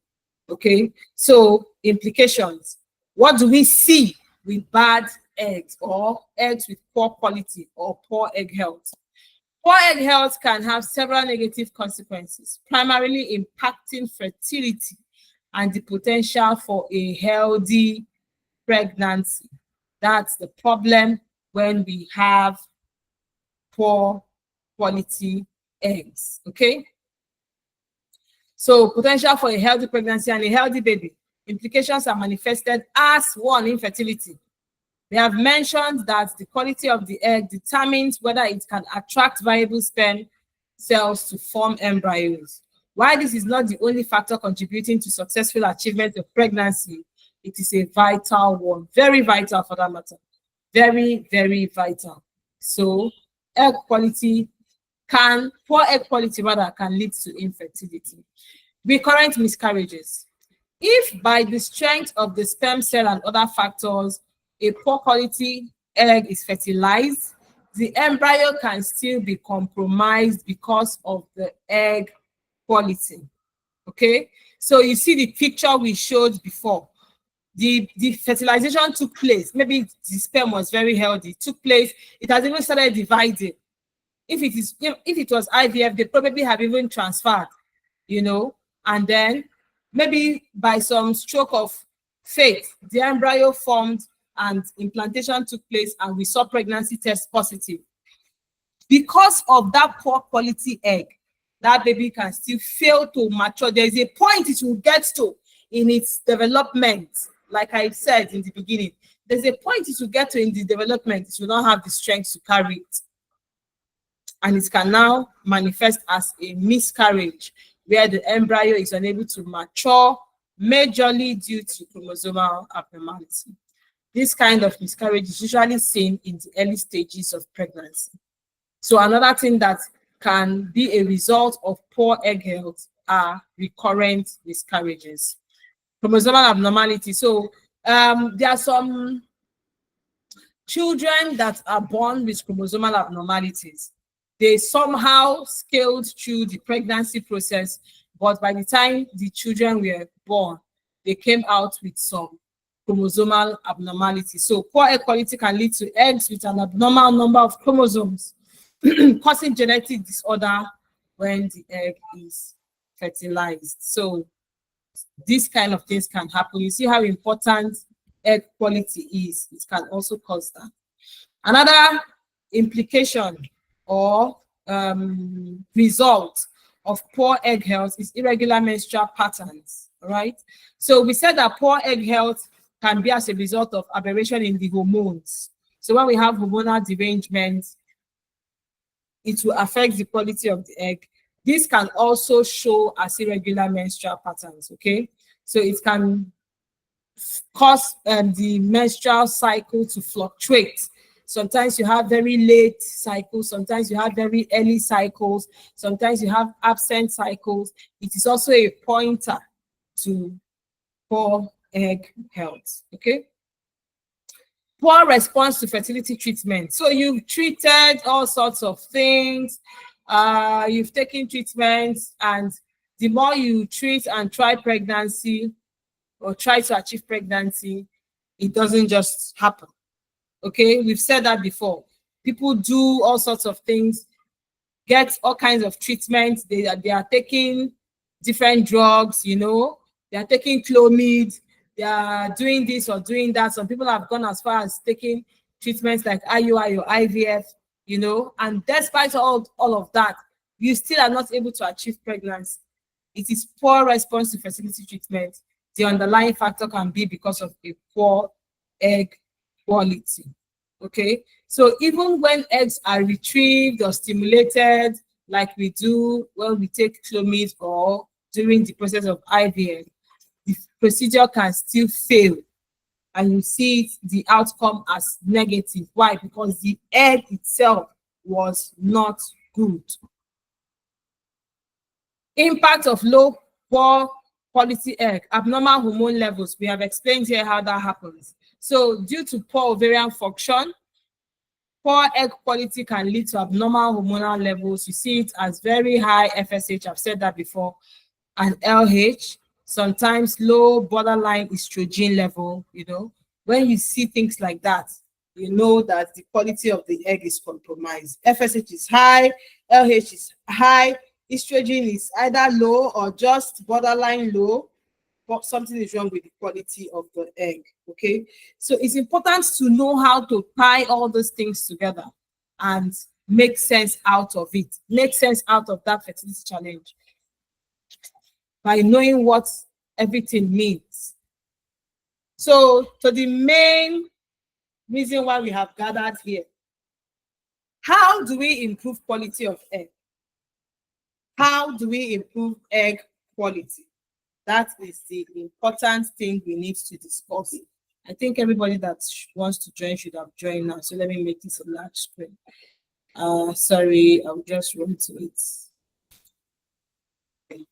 Okay, so implications. What do we see with bad eggs, or eggs with poor quality or poor egg health? Poor egg health can have several negative consequences, primarily impacting fertility and the potential for a healthy pregnancy. That's the problem when we have poor quality eggs. Okay, so potential for a healthy pregnancy and a healthy baby. Implications are manifested as one, infertility. They have mentioned that the quality of the egg determines whether it can attract viable sperm cells to form embryos. While this is not the only factor contributing to successful achievement of pregnancy, it is a vital one, very vital for that matter, very, very vital. So poor egg quality rather can lead to infertility. Recurrent miscarriages. If by the strength of the sperm cell and other factors, a poor quality egg is fertilized, the embryo can still be compromised because of the egg quality. Okay, so you see the picture we showed before. The fertilization took place, maybe the sperm was very healthy, took place, it has even started dividing. If it was IVF, they probably have even transferred, and then maybe by some stroke of fate, the embryo formed and implantation took place, and we saw pregnancy test positive. Because of that poor quality egg, that baby can still fail to mature. There's a point it will get to in its development. Like I said in the beginning, there's a point it will get to in the development, it will not have the strength to carry it. And it can now manifest as a miscarriage, where the embryo is unable to mature, majorly due to chromosomal abnormality. This kind of miscarriage is usually seen in the early stages of pregnancy. So another thing that can be a result of poor egg health are recurrent miscarriages. Chromosomal abnormality. So there are some children that are born with chromosomal abnormalities. They somehow scaled through the pregnancy process, but by the time the children were born, they came out with some chromosomal abnormality. So poor egg quality can lead to eggs with an abnormal number of chromosomes, causing genetic disorder when the egg is fertilized. So these kind of things can happen. You see how important egg quality is. It can also cause that. Another implication or result of poor egg health is irregular menstrual patterns, right? So we said that poor egg health can be as a result of aberration in the hormones. So when we have hormonal derangement, it will affect the quality of the egg. This can also show as irregular menstrual patterns, okay? So it can cause the menstrual cycle to fluctuate. Sometimes you have very late cycles, sometimes you have very early cycles, sometimes you have absent cycles. It is also a pointer to poor egg health, okay? Poor response to fertility treatment. So you've treated all sorts of things, you've taken treatments, and the more you treat and try pregnancy or try to achieve pregnancy, it doesn't just happen. Okay, we've said that before. People do all sorts of things, get all kinds of treatments. They are taking different drugs, you know, they are taking Clomid, they are doing this or doing that. Some people have gone as far as taking treatments like IUI or IVF, you know, and despite all of that, you still are not able to achieve pregnancy. It is poor response to fertility treatment. The underlying factor can be because of a poor egg quality. Okay, so even when eggs are retrieved or stimulated, like we do when we take Clomid or during the process of IVF, the procedure can still fail, and you see the outcome as negative. Why? Because the egg itself was not good. Impact of poor quality egg, abnormal hormone levels. We have explained here how that happens. So due to poor ovarian function, poor egg quality can lead to abnormal hormonal levels. You see it as very high FSH, I've said that before, and LH, sometimes low borderline estrogen level. You know, when you see things like that, you know that the quality of the egg is compromised. FSH is high, LH is high, estrogen is either low or just borderline low, but something is wrong with the quality of the egg. Okay, so it's important to know how to tie all those things together and make sense out of it, make sense out of that fertility challenge by knowing what everything means. So to the main reason why we have gathered here, how do we improve quality of egg? How do we improve egg quality? That is the important thing we need to discuss. I think everybody that wants to join should have joined now. So let me make this a large screen. Sorry, I'll just run to it. Okay.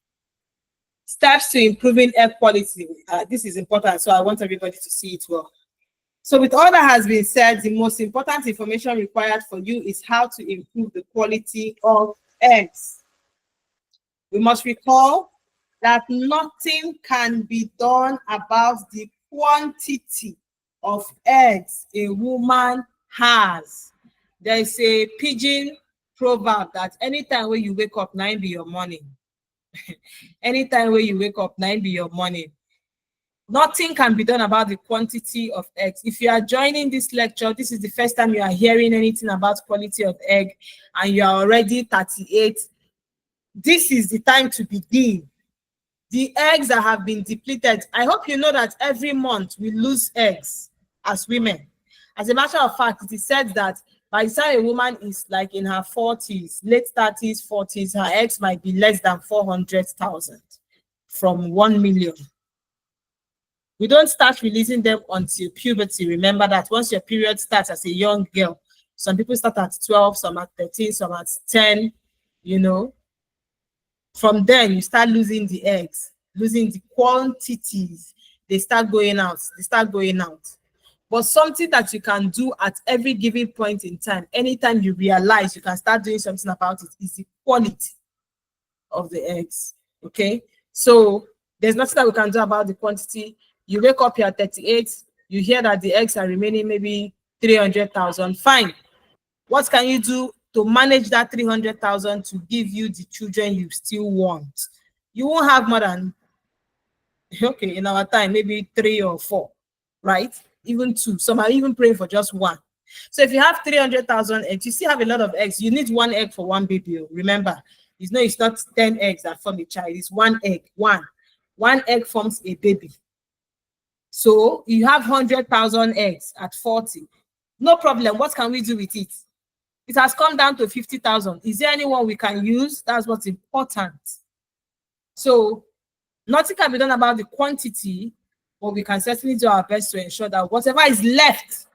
Steps to improving egg quality. This is important, so I want everybody to see it well. So with all that has been said, the most important information required for you is how to improve the quality of eggs. We must recall that nothing can be done about the quantity of eggs a woman has. There is a pidgin proverb that anytime when you wake up, 9 be your morning. Anytime when you wake up, 9 be your morning. Nothing can be done about the quantity of eggs. If you are joining this lecture, this is the first time you are hearing anything about quality of egg, and you are already 38, This is the time to begin. The eggs that have been depleted, I hope you know that every month we lose eggs as women. As a matter of fact, it is said that by the time a woman is like in her 40s, late 30s, 40s, her eggs might be less than 400,000 from 1 million. We don't start releasing them until puberty. Remember that once your period starts as a young girl, some people start at 12, some at 13, some at 10, you know. From then, you start losing the eggs, losing the quantities. They start going out. But something that you can do at every given point in time, anytime you realize you can start doing something about it, is the quality of the eggs. Okay? So there's nothing that we can do about the quantity. You wake up, you're 38, you hear that the eggs are remaining maybe 300,000. Fine. What can you do to manage that 300,000 to give you the children you still want? You won't have more than, okay, in our time, maybe 3 or 4, right? Even 2. Some are even praying for just 1. So if you have 300,000 eggs, you still have a lot of eggs. You need 1 egg for 1 baby. Remember, it's not 10 eggs that form a child. It's 1 egg. One egg forms a baby. So you have 100,000 eggs at 40. No problem. What can we do with it? It has come down to 50,000. Is there anyone we can use? That's what's important. So nothing can be done about the quantity, but we can certainly do our best to ensure that whatever is left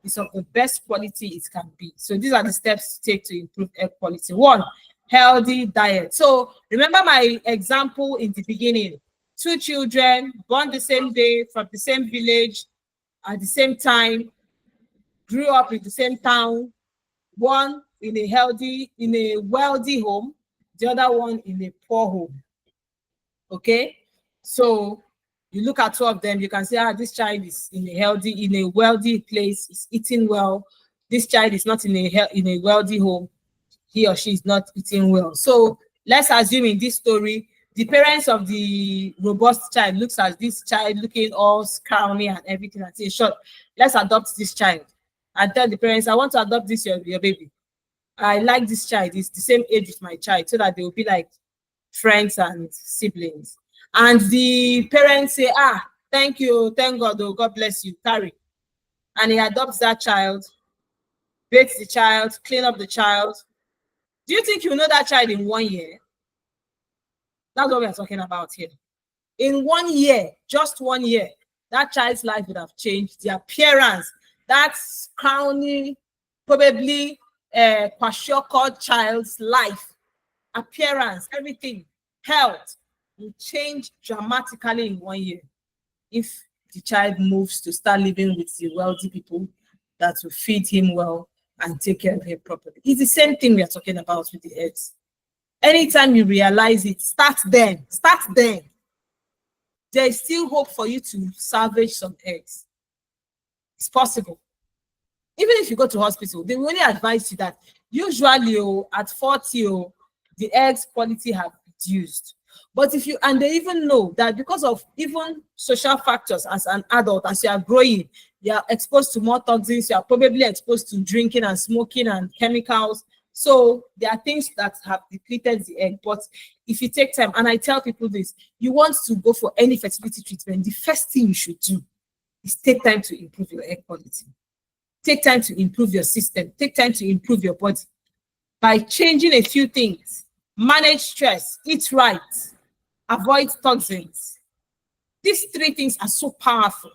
is of the best quality it can be. So these are the steps to take to improve egg quality. 1, healthy diet. So remember my example in the beginning. 2 children born the same day from the same village at the same time, grew up in the same town, one in a wealthy home, the other one in a poor home. Okay, so you look at 2 of them, you can say, this child is in a wealthy place, is eating well. This child is not in a wealthy home, he or she is not eating well. So let's assume in this story, the parents of the robust child looks at this child looking all scrawny and everything and say, sure, let's adopt this child. And tell the parents, I want to adopt this your baby. I like this child. It's the same age with my child, so that they will be like friends and siblings. And the parents say, thank you, thank God, oh, God bless you, carry. And he adopts that child, bathes the child, clean up the child. Do you think you know that child in 1 year? That's what we are talking about here. In 1 year, just 1 year, that child's life would have changed. The appearance, that scrawny, probably kwashiorkor child's life, appearance, everything, health will change dramatically in 1 year if the child moves to start living with the wealthy people that will feed him well and take care of him properly. It's the same thing we are talking about with the eggs. Anytime you realize it, start then. There is still hope for you to salvage some eggs. It's possible. Even if you go to hospital, they will only advise you that usually at 40, the eggs quality have reduced. But and they even know that because of even social factors as an adult, as you are growing, you are exposed to more toxins, you are probably exposed to drinking and smoking and chemicals. So there are things that have depleted the egg. But if you take time, and I tell people this, you want to go for any fertility treatment, the first thing you should do is take time to improve your egg quality. Take time to improve your system. Take time to improve your body by changing a few things. Manage stress, eat right, avoid toxins. These 3 things are so powerful.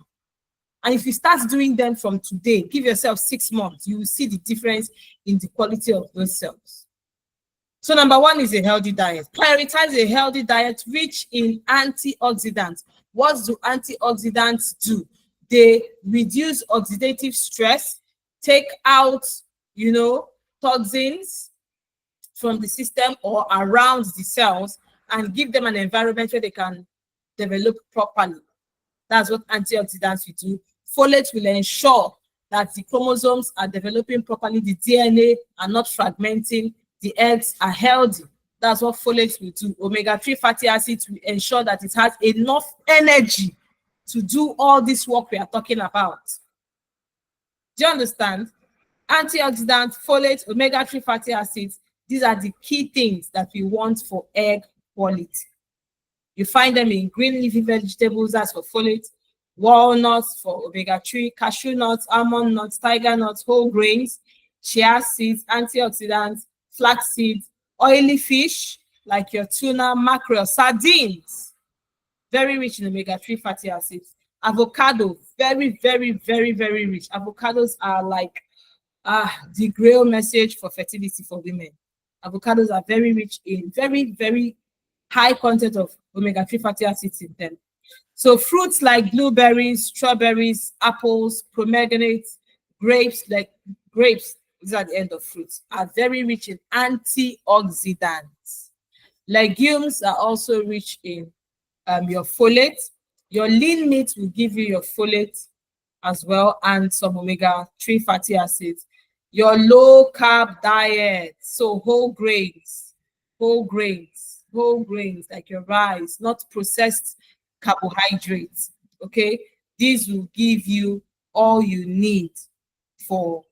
And if you start doing them from today, give yourself 6 months, you will see the difference in the quality of those cells. So number 1 is a healthy diet. Prioritize a healthy diet rich in antioxidants. What do antioxidants do? They reduce oxidative stress, take out, toxins from the system or around the cells, and give them an environment where they can develop properly. That's what antioxidants will do. Folate will ensure that the chromosomes are developing properly, the DNA are not fragmenting, the eggs are healthy. That's what folate will do. Omega-3 fatty acids will ensure that it has enough energy to do all this work we are talking about. Do you understand? Antioxidants, folate, omega-3 fatty acids, These are the key things that we want for egg quality. You find them in green leafy vegetables, that's for folate, walnuts for omega-3, cashew nuts, almond nuts, tiger nuts, whole grains, chia seeds, antioxidants, flax seeds, oily fish like your tuna, mackerel, sardines, very rich in omega-3 fatty acids. Avocado, very, very, very, very rich. Avocados are like the grail message for fertility for women. Avocados are very rich in very, very high content of omega-3 fatty acids in them. So fruits like blueberries, strawberries, apples, pomegranates, grapes, these are the end of fruits, are very rich in antioxidants. Legumes are also rich in your folate. Your lean meat will give you your folate as well, and some omega-3 fatty acids. Your low carb diet, so whole grains like your rice, not processed carbohydrates. Okay, these will give you all you need to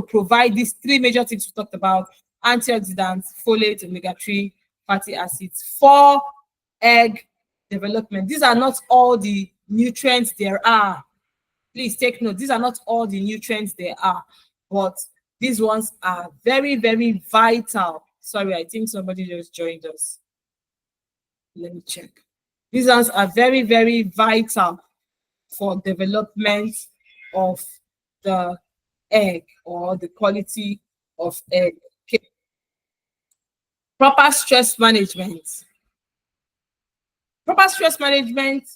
provide these three major things we talked about: antioxidants, folate, omega-3 fatty acids for egg development. These are not all the nutrients there are. Please take note, these are not all the nutrients there are, but these ones are very, very vital. Sorry, I think somebody just joined us. Let me check. These ones are very, very vital for development of the egg or the quality of egg. Okay. Proper stress management. Proper stress management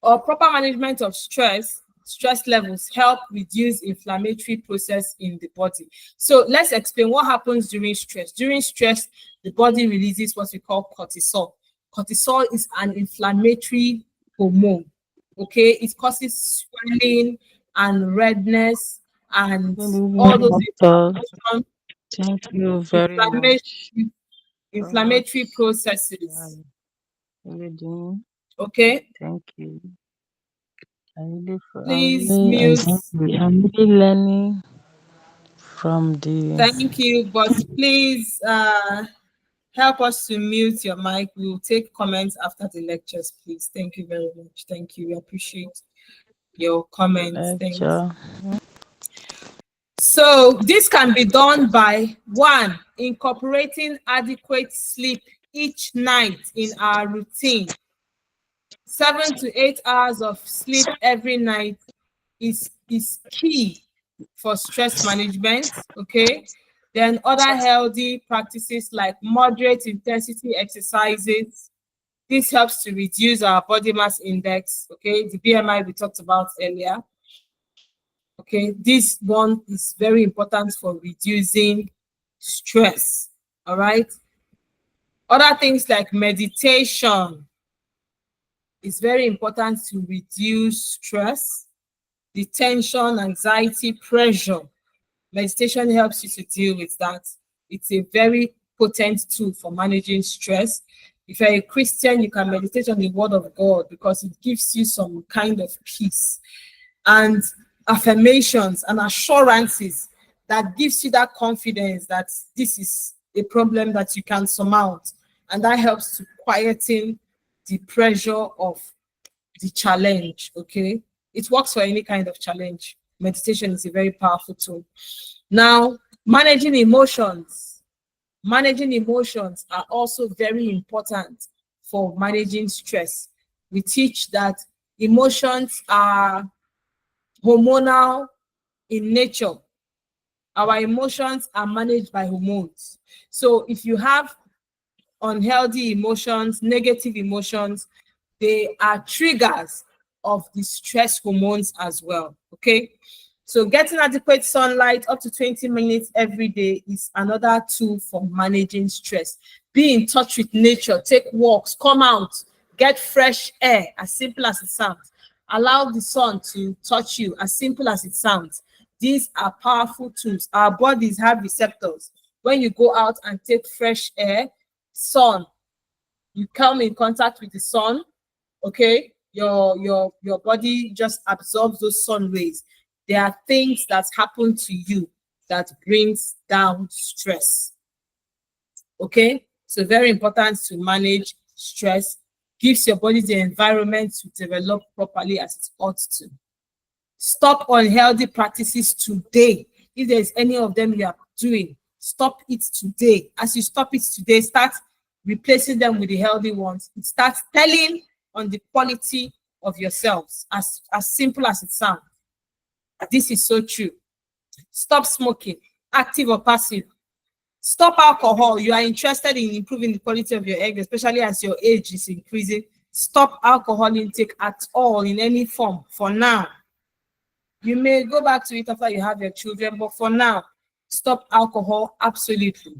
or proper management of stress levels help reduce inflammatory process in the body. So let's explain what happens during stress. During stress, the body releases what we call cortisol. Cortisol is an inflammatory hormone. Okay, it causes swelling and redness and all those inflammation, Thank you very much. inflammatory processes. How you doing? Okay, Thank you. please mute. I'm really learning from the. Thank you, but please help us to mute your mic. We'll take comments after the lectures, please. Thank you very much. Thank you. We appreciate your comments. Thanks. Lecture. So this can be done by one, incorporating adequate sleep each night in our routine. 7 to 8 hours of sleep every night is key for stress management. Okay, then other healthy practices like moderate intensity exercises. This helps to reduce our body mass index. Okay, the BMI we talked about earlier. Okay, this one is very important for reducing stress. All right, other things like meditation is very important to reduce stress, the tension, anxiety, pressure. Meditation helps you to deal with that. It's a very potent tool for managing stress. If you're a Christian, you can meditate on the word of God because it gives you some kind of peace and affirmations and assurances that gives you that confidence that this is a problem that you can surmount. And that helps to quieten the pressure of the challenge. Okay, it works for any kind of challenge. Meditation is a very powerful tool. Now, managing emotions are also very important for managing stress. We teach that emotions are hormonal in nature. Our emotions are managed by hormones. So if you have unhealthy emotions, negative emotions, they are triggers of the stress hormones as well. Okay, so getting adequate sunlight up to 20 minutes every day is another tool for managing stress. Be in touch with nature, take walks, come out, get fresh air, as simple as it sounds. Allow the sun to touch you, as simple as it sounds. These are powerful tools. Our bodies have receptors. When you go out and take fresh air, sun, you come in contact with the sun, okay, your body just absorbs those sun rays. There are things that happen to you that brings down stress. Okay, so very important to manage stress, gives your body the environment to develop properly as it ought to. Stop unhealthy practices today. If there's any of them you are doing, stop it today. As you stop it today, start replacing them with the healthy ones. It starts telling on the quality of yourselves, as simple as it sounds. This is so true. Stop smoking, active or passive. Stop alcohol. You are interested in improving the quality of your egg, especially as your age is increasing. Stop alcohol intake at all in any form for now. You may go back to it after you have your children, but for now, stop alcohol, absolutely.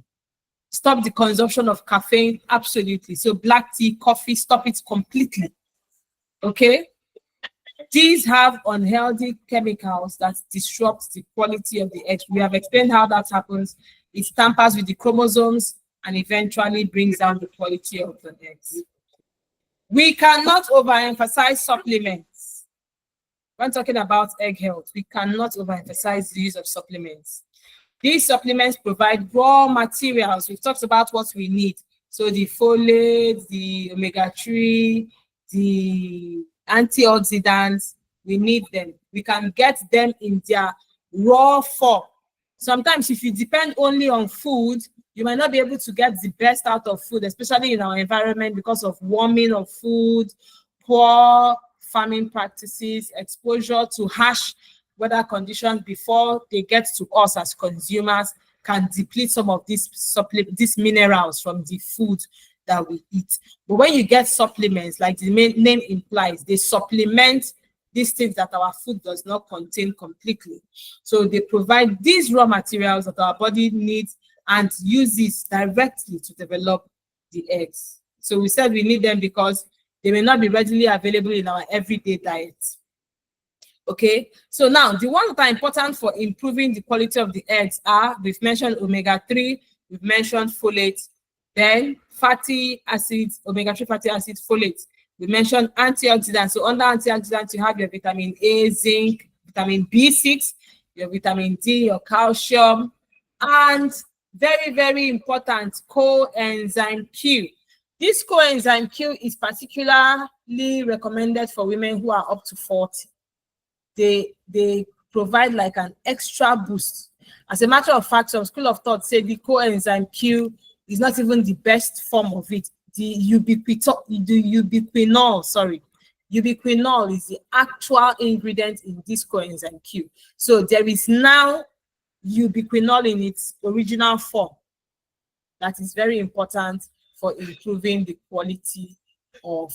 Stop the consumption of caffeine, absolutely. So black tea, coffee, stop it completely. Okay? These have unhealthy chemicals that disrupt the quality of the eggs. We have explained how that happens. It tampers with the chromosomes and eventually brings down the quality of the eggs. We cannot overemphasize supplements. When talking about egg health, we cannot overemphasize the use of supplements. These supplements provide raw materials. We've talked about what we need. So the folate, the omega-3, the antioxidants, we need them. We can get them in their raw form. Sometimes if you depend only on food, you might not be able to get the best out of food, especially in our environment because of warming of food, poor farming practices, exposure to harsh weather conditions before they get to us as consumers can deplete some of these minerals from the food that we eat. But when you get supplements, like the name implies, they supplement these things that our food does not contain completely. So they provide these raw materials that our body needs and uses directly to develop the eggs. So we said we need them because they may not be readily available in our everyday diet. Okay, so now the ones that are important for improving the quality of the eggs are, we've mentioned omega-3, we've mentioned folate, then fatty acids, omega-3 fatty acids, folate. We mentioned antioxidants. So under antioxidants, you have your vitamin A, zinc, vitamin B6, your vitamin D, your calcium, and very, very important, coenzyme Q. This coenzyme Q is particularly recommended for women who are up to 40. They provide like an extra boost. As a matter of fact, some school of thought say the coenzyme Q is not even the best form of it. The ubiquinol is the actual ingredient in this coenzyme Q. So there is now ubiquinol in its original form. That is very important for improving the quality of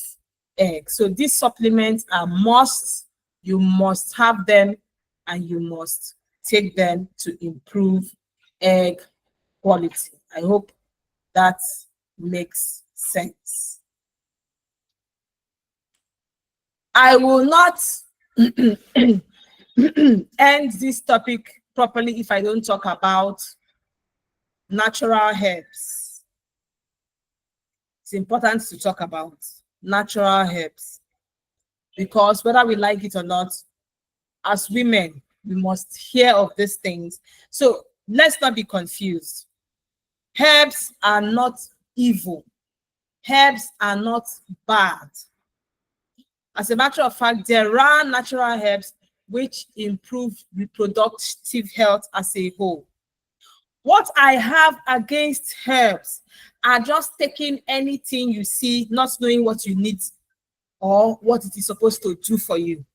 eggs. So these supplements are must. You must have them and you must take them to improve egg quality. I hope that makes sense. I will not end this topic properly if I don't talk about natural herbs. It's important to talk about natural herbs because whether we like it or not, as women, we must hear of these things. So let's not be confused. Herbs are not evil. Herbs are not bad. As a matter of fact, there are natural herbs which improve reproductive health as a whole. What I have against herbs are just taking anything you see, not knowing what you need or what it is supposed to do for you.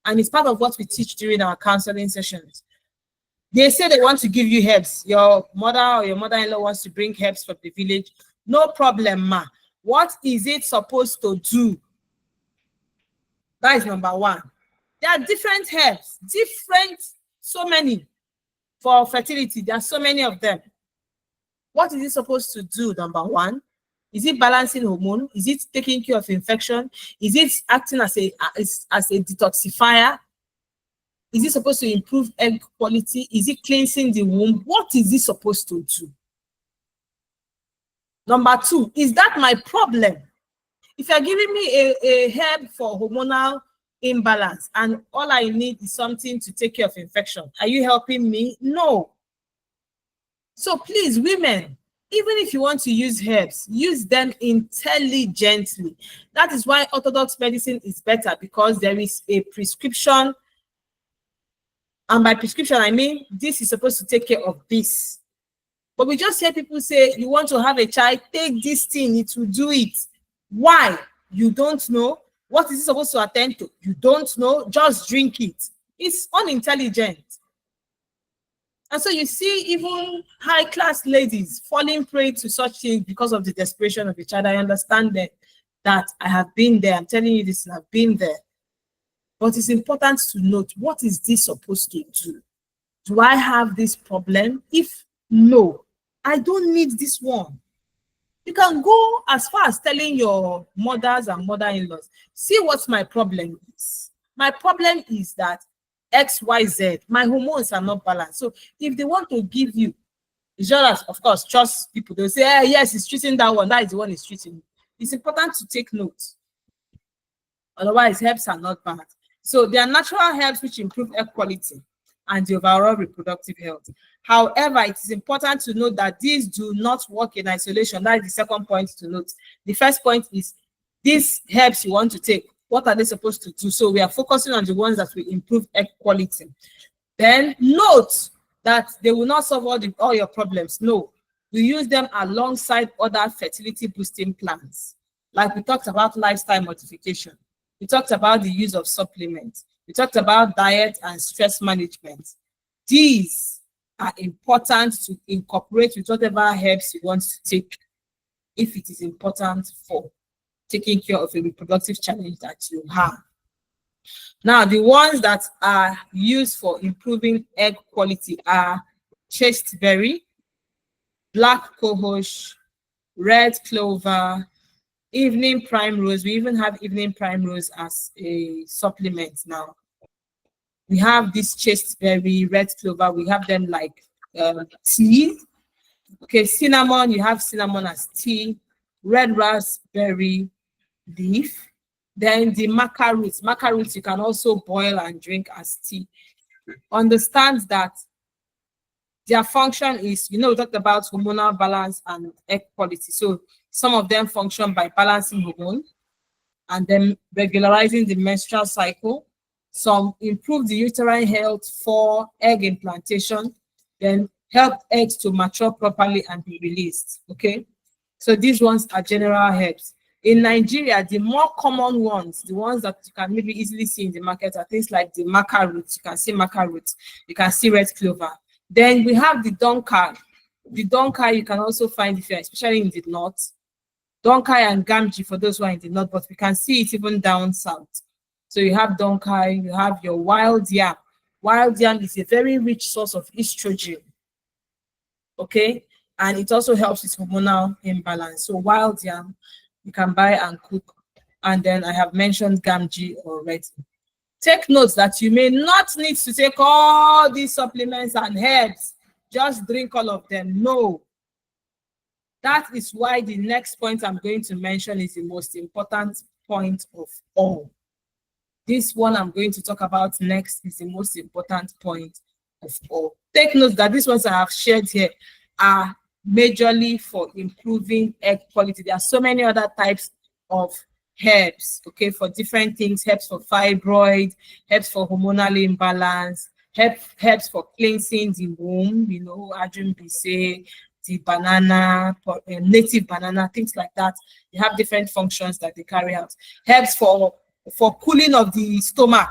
And it's part of what we teach during our counseling sessions. They say they want to give you herbs. Your mother or your mother-in-law wants to bring herbs from the village. No problem, ma. What is it supposed to do? That is number one. There are different herbs, so many for fertility. There are so many of them. What is it supposed to do? Number one, is it balancing hormone? Is it taking care of infection? Is it acting as a detoxifier? Is it supposed to improve egg quality? Is it cleansing the womb? What is it supposed to do? Number two, is that my problem? If you're giving me a herb for hormonal imbalance and all I need is something to take care of infection, are you helping me? No. So please, women, even if you want to use herbs, use them intelligently. That is why orthodox medicine is better, because there is a prescription. And by prescription, I mean this is supposed to take care of this. But we just hear people say, you want to have a child, take this thing, it will do it. Why? You don't know. What is it supposed to attend to? You don't know. Just drink it. It's unintelligent. And so you see even high-class ladies falling prey to such things because of the desperation of a child. I understand that I have been there. I'm telling you this, and I've been there. But it's important to note, what is this supposed to do? Do I have this problem? If no, I don't need this one. You can go as far as telling your mothers and mother-in-laws, see what my problem is. My problem is that XYZ, my hormones are not balanced. So if they want to give you, it's just, of course, trust people. They'll say, yes, it's treating that one. That is the one it's treating. It's important to take note. Otherwise, herbs are not bad. So there are natural herbs which improve egg quality and the overall reproductive health. However, it is important to note that these do not work in isolation. That is the second point to note. The first point is these herbs you want to take, what are they supposed to do? So we are focusing on the ones that will improve egg quality. Then note that they will not solve all your problems. No, we use them alongside other fertility boosting plans. Like we talked about lifestyle modification. We talked about the use of supplements. We talked about diet and stress management. These are important to incorporate with whatever herbs you want to take, if it is important for taking care of a reproductive challenge that you have. Now, the ones that are used for improving egg quality are chasteberry, black cohosh, red clover, evening primrose. We even have evening primrose as a supplement now. We have this chasteberry, red clover. We have them like tea. Okay, cinnamon, you have cinnamon as tea, red raspberry leaf. Then the maca roots. Maca roots you can also boil and drink as tea. Understand that their function is, we talked about hormonal balance and egg quality. So some of them function by balancing hormone and then regularizing the menstrual cycle. Some improve the uterine health for egg implantation, then help eggs to mature properly and be released. Okay, so these ones are general herbs. In Nigeria, the more common ones, the ones that you can maybe easily see in the market, are things like the maca roots. You can see maca roots. You can see red clover. Then we have the donkai. The donkai you can also find if you're especially in the north. Donkai and gamji for those who are in the north, but we can see it even down south. So you have donkai, you have your wild yam. Wild yam is a very rich source of estrogen. Okay, and it also helps with hormonal imbalance. So wild yam, you can buy and cook. And then I have mentioned gamji already. Take notes that you may not need to take all these supplements and herbs. Just drink all of them. No. That is why the next point I'm going to mention is the most important point of all. This one I'm going to talk about next is the most important point of all. Take note that these ones I have shared here are majorly for improving egg quality. There are so many other types of herbs, okay, for different things. Herbs for fibroid, herbs for hormonal imbalance, herbs for cleansing the womb, Ajun Bise, the banana, native banana, things like that. They have different functions that they carry out. Herbs for cooling of the stomach.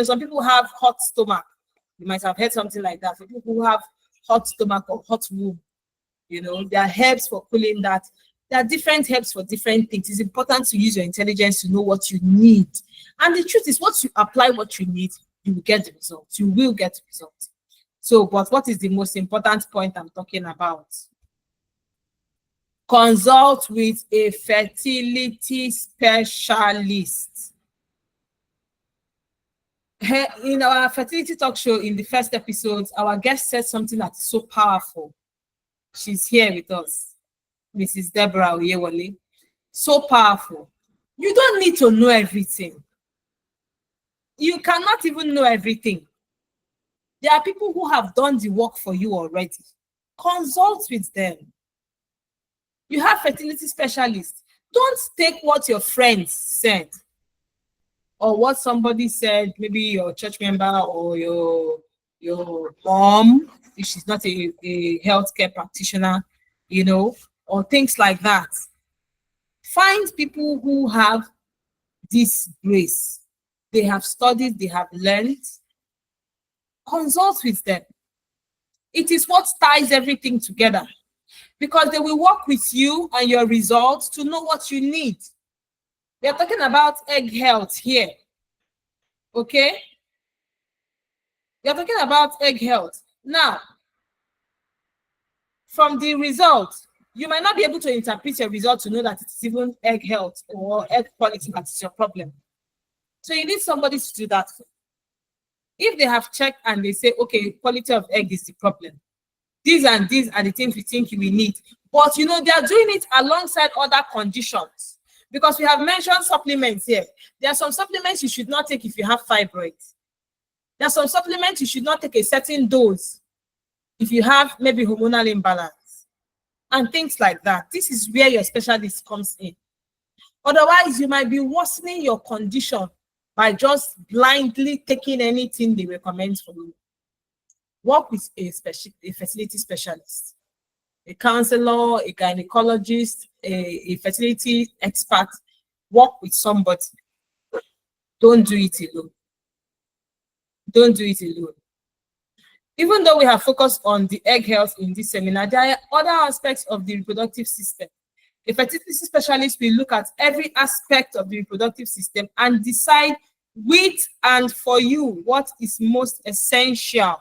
Some people have hot stomach. You might have heard something like that. For people who have hot stomach or hot womb, there are herbs for cooling that. There are different herbs for different things. It's important to use your intelligence to know what you need. And the truth is, once you apply what you need, you will get the results. You will get the results. So, but what is the most important point I'm talking about? Consult with a fertility specialist. In our fertility talk show, in the first episode, our guest said something that's so powerful. She's here with us. Mrs. Deborah Oyewole. So powerful. You don't need to know everything. You cannot even know everything. There are people who have done the work for you already. consult with them. You have fertility specialists. Don't take what your friends said or what somebody said, maybe your church member or your mom, if she's not a healthcare practitioner, you know, or things like that. Find people who have this grace. They have studied, they have learned. Consult with them. It is what ties everything together, because they will work with you and your results to know what you need. We are talking about egg health here. Okay? We are talking about egg health. Now, from the results, you might not be able to interpret your result to know that it's even egg health or egg quality that is your problem. So you need somebody to do that for. If they have checked and they say, okay, quality of egg is the problem, these and these are the things we think we need. But you know, they are doing it alongside other conditions. Because we have mentioned supplements here. There are some supplements you should not take if you have fibroids. There are some supplements you should not take a certain dose if you have maybe hormonal imbalance and things like that. This is where your specialist comes in. Otherwise, you might be worsening your condition by just blindly taking anything they recommend for you. Work with a fertility specialist, a counselor, a gynecologist, a fertility expert. Work with somebody. Don't do it alone. Don't do it alone. Even though we have focused on the egg health in this seminar, there are other aspects of the reproductive system. A fertility specialist will look at every aspect of the reproductive system and decide with and for you what is most essential,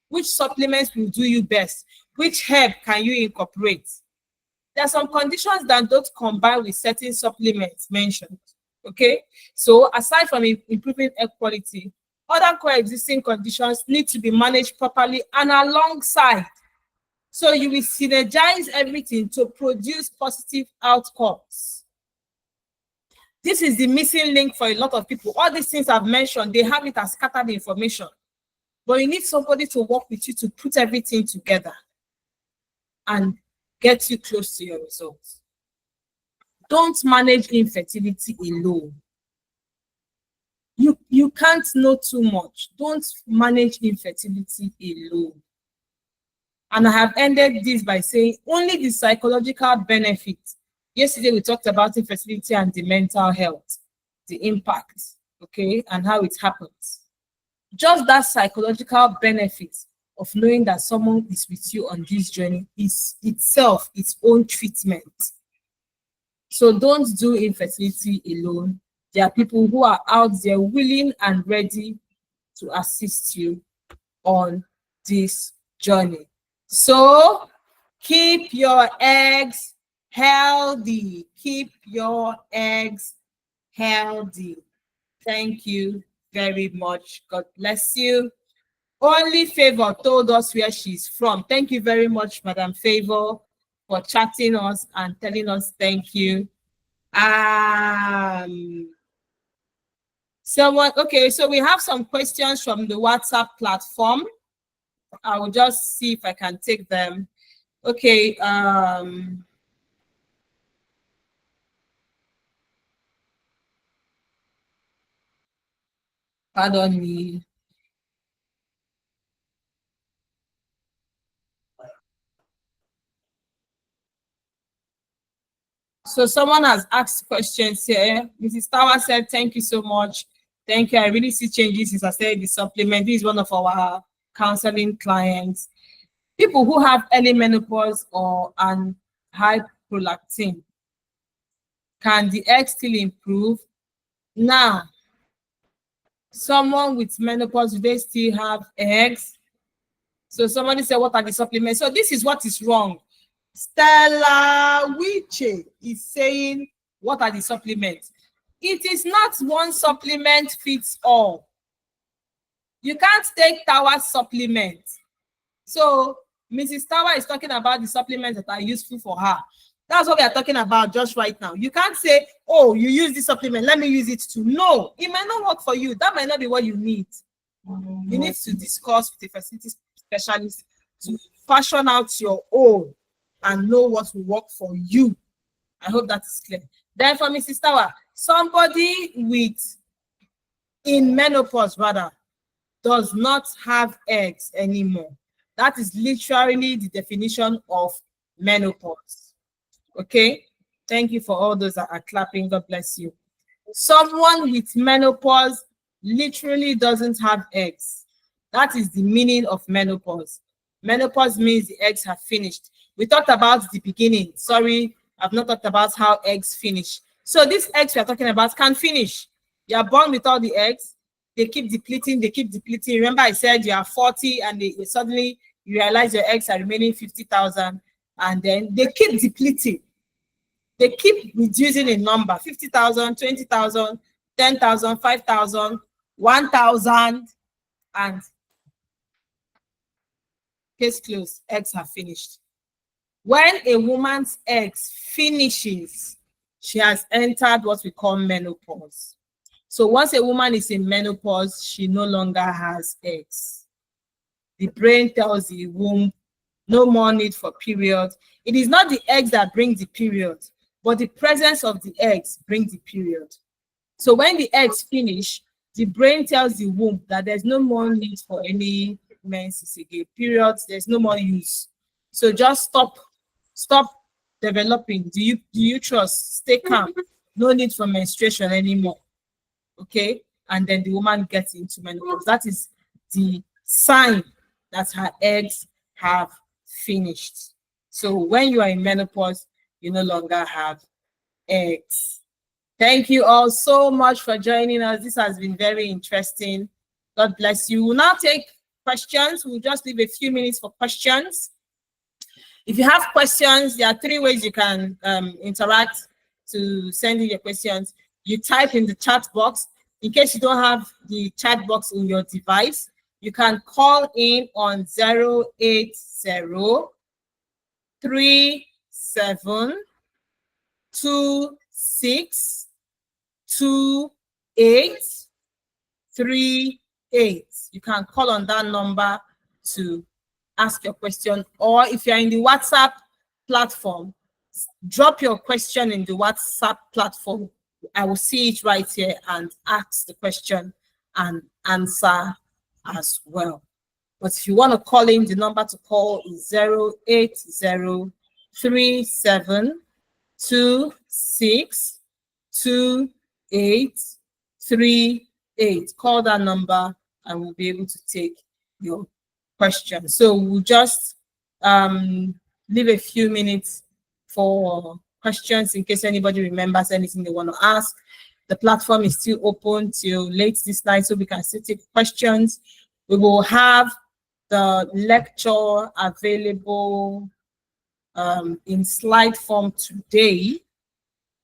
which supplements will do you best, which herb can you incorporate. There are some conditions that don't combine with certain supplements mentioned. Okay, so aside from improving egg quality, other coexisting conditions need to be managed properly and alongside. So you will synergize everything to produce positive outcomes. This is the missing link for a lot of people. All these things I've mentioned, they have it as scattered information. But you need somebody to work with you to put everything together and get you close to your results. Don't manage infertility alone. You can't know too much. Don't manage infertility alone. And I have ended this by saying only the psychological benefit. Yesterday we talked about infertility and the mental health, the impact, okay, and how it happens. Just that psychological benefit of knowing that someone is with you on this journey is itself its own treatment. So don't do infertility alone. There are people who are out there willing and ready to assist you on this journey. So keep your eggs healthy. Keep your eggs healthy. Thank you very much. God bless you. Only Favor told us where she's from. Thank you very much, Madam Favor, for chatting us and telling us thank you. Okay, so we have some questions from the WhatsApp platform. I will just see if I can take them. Okay, pardon me. So someone has asked questions here. Mrs. Tower said, thank you so much. Thank you. I really see changes since I said the supplement. This is one of our counseling clients. People who have early menopause or high prolactin, can the egg still improve? Now, someone with menopause, do they still have eggs? So somebody said, what are the supplements? So this is what is wrong. Stella Wiche is saying, what are the supplements? It is not one supplement fits all. You can't take Tower supplement. So Mrs. Tower is talking about the supplements that are useful for her. That's what we are talking about just right now. You can't say, oh, you use this supplement, let me use it too. No, it might not work for you. That might not be what you need. You need to discuss with a fertility specialist to fashion out your own and know what will work for you. I hope that is clear. Then for Mrs. Tower, somebody in menopause rather does not have eggs anymore. That is literally the definition of menopause. Okay, thank you for all those that are clapping. God bless you. Someone with menopause literally doesn't have eggs. That is the meaning of menopause. Menopause means the eggs have finished. We talked about the beginning. Sorry, I've not talked about how eggs finish. So these eggs we are talking about can finish. You are born with all the eggs. They keep depleting. They keep depleting. Remember I said you are 40 and suddenly you realize your eggs are remaining 50,000 and then they keep depleting. They keep reducing in number, 50,000, 20,000, 10,000, 5,000, 1,000, and case closed, eggs have finished. When a woman's eggs finishes, she has entered what we call menopause. So once a woman is in menopause, she no longer has eggs. The brain tells the womb, no more need for period. It is not the eggs that bring the period, but the presence of the eggs brings the period. So when the eggs finish, the brain tells the womb that there's no more need for any menses again, periods, there's no more use. So just stop developing. Do you trust? Stay calm. No need for menstruation anymore. Okay, and then the woman gets into menopause. That is the sign that her eggs have finished. So when you are in menopause, you no longer have eggs. Thank you all so much for joining us. This has been very interesting. God bless you. We'll now take questions. We'll just leave a few minutes for questions. If you have questions, there are 3 ways you can interact to send in your questions. You type in the chat box. In case you don't have the chat box in your device, you can call in on 080 37 26 2838. You can call on that number to ask your question, or if you're in the WhatsApp platform, drop your question in the WhatsApp platform. I will see it right here and ask the question and answer as well. But if you want to call in, the number to call is 080 37 26 2838. Call that number and we'll be able to take your question. So we'll just leave a few minutes for questions in case anybody remembers anything they want to ask. The platform is still open till late this night, so we can still take questions. We will have the lecture available in slide form today.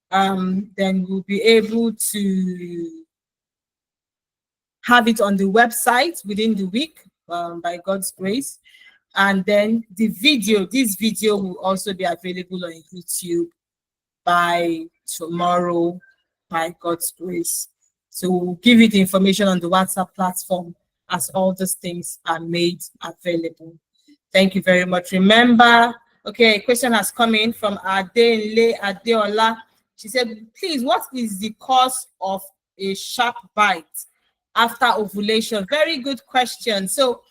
Then we'll be able to have it on the website within the week by God's grace. And then this video will also be available on YouTube by tomorrow by God's grace. So we'll give you the information on the WhatsApp platform as all these things are made available. Thank you very much. Remember, okay, a question has come in from Adenle Adeola. She said, please, what is the cause of a sharp bite after ovulation? Very good question. So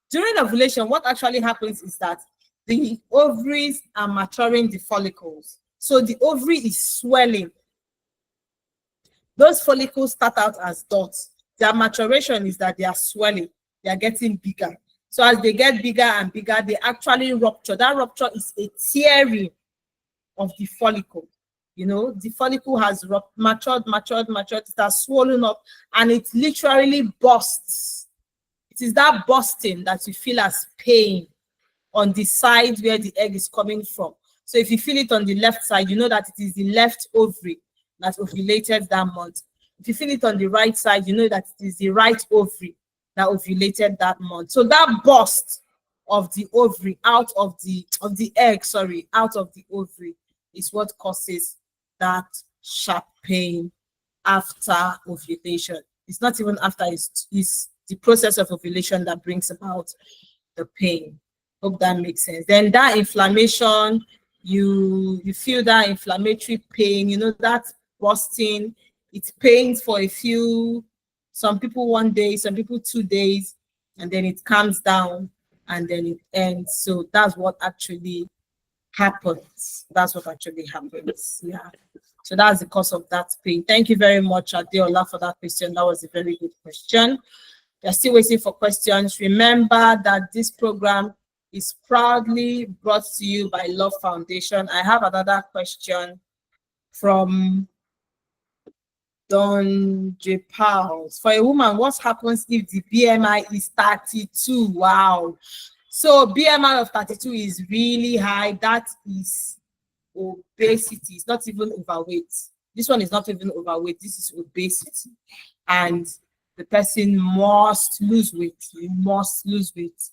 during ovulation, what actually happens is that the ovaries are maturing the follicles. So the ovary is swelling. Those follicles start out as dots. Their maturation is that they are swelling. They are getting bigger. So as they get bigger and bigger, they actually rupture. That rupture is a tearing of the follicle. You know, the follicle has matured, it has swollen up, and it literally bursts. It is that bursting that you feel as pain on the side where the egg is coming from. So if you feel it on the left side, you know that it is the left ovary that ovulated that month. If you feel it on the right side, you know that it is the right ovary that ovulated that month. So that burst of the ovary out of the egg, out of the ovary is what causes that sharp pain after ovulation. It's not even after, it's the process of ovulation that brings about the pain. Hope that makes sense. Then that inflammation, you feel that inflammatory pain, you know, that busting, it pains for a few, some people 1 day, some people 2 days, and then it calms down and then it ends. So that's what actually happens. That's what actually happens. Yeah. So that's the cause of that pain. Thank you very much, Adeola, for that question. That was a very good question. We're still waiting for questions. Remember that this program is proudly brought to you by Love Foundation. I have another question from Don J. Pauls. For a woman, what happens if the BMI is 32? Wow. So BMI of 32 is really high. That is obesity. It's not even overweight. This one is not even overweight. This is obesity. And the person must lose weight. You must lose weight.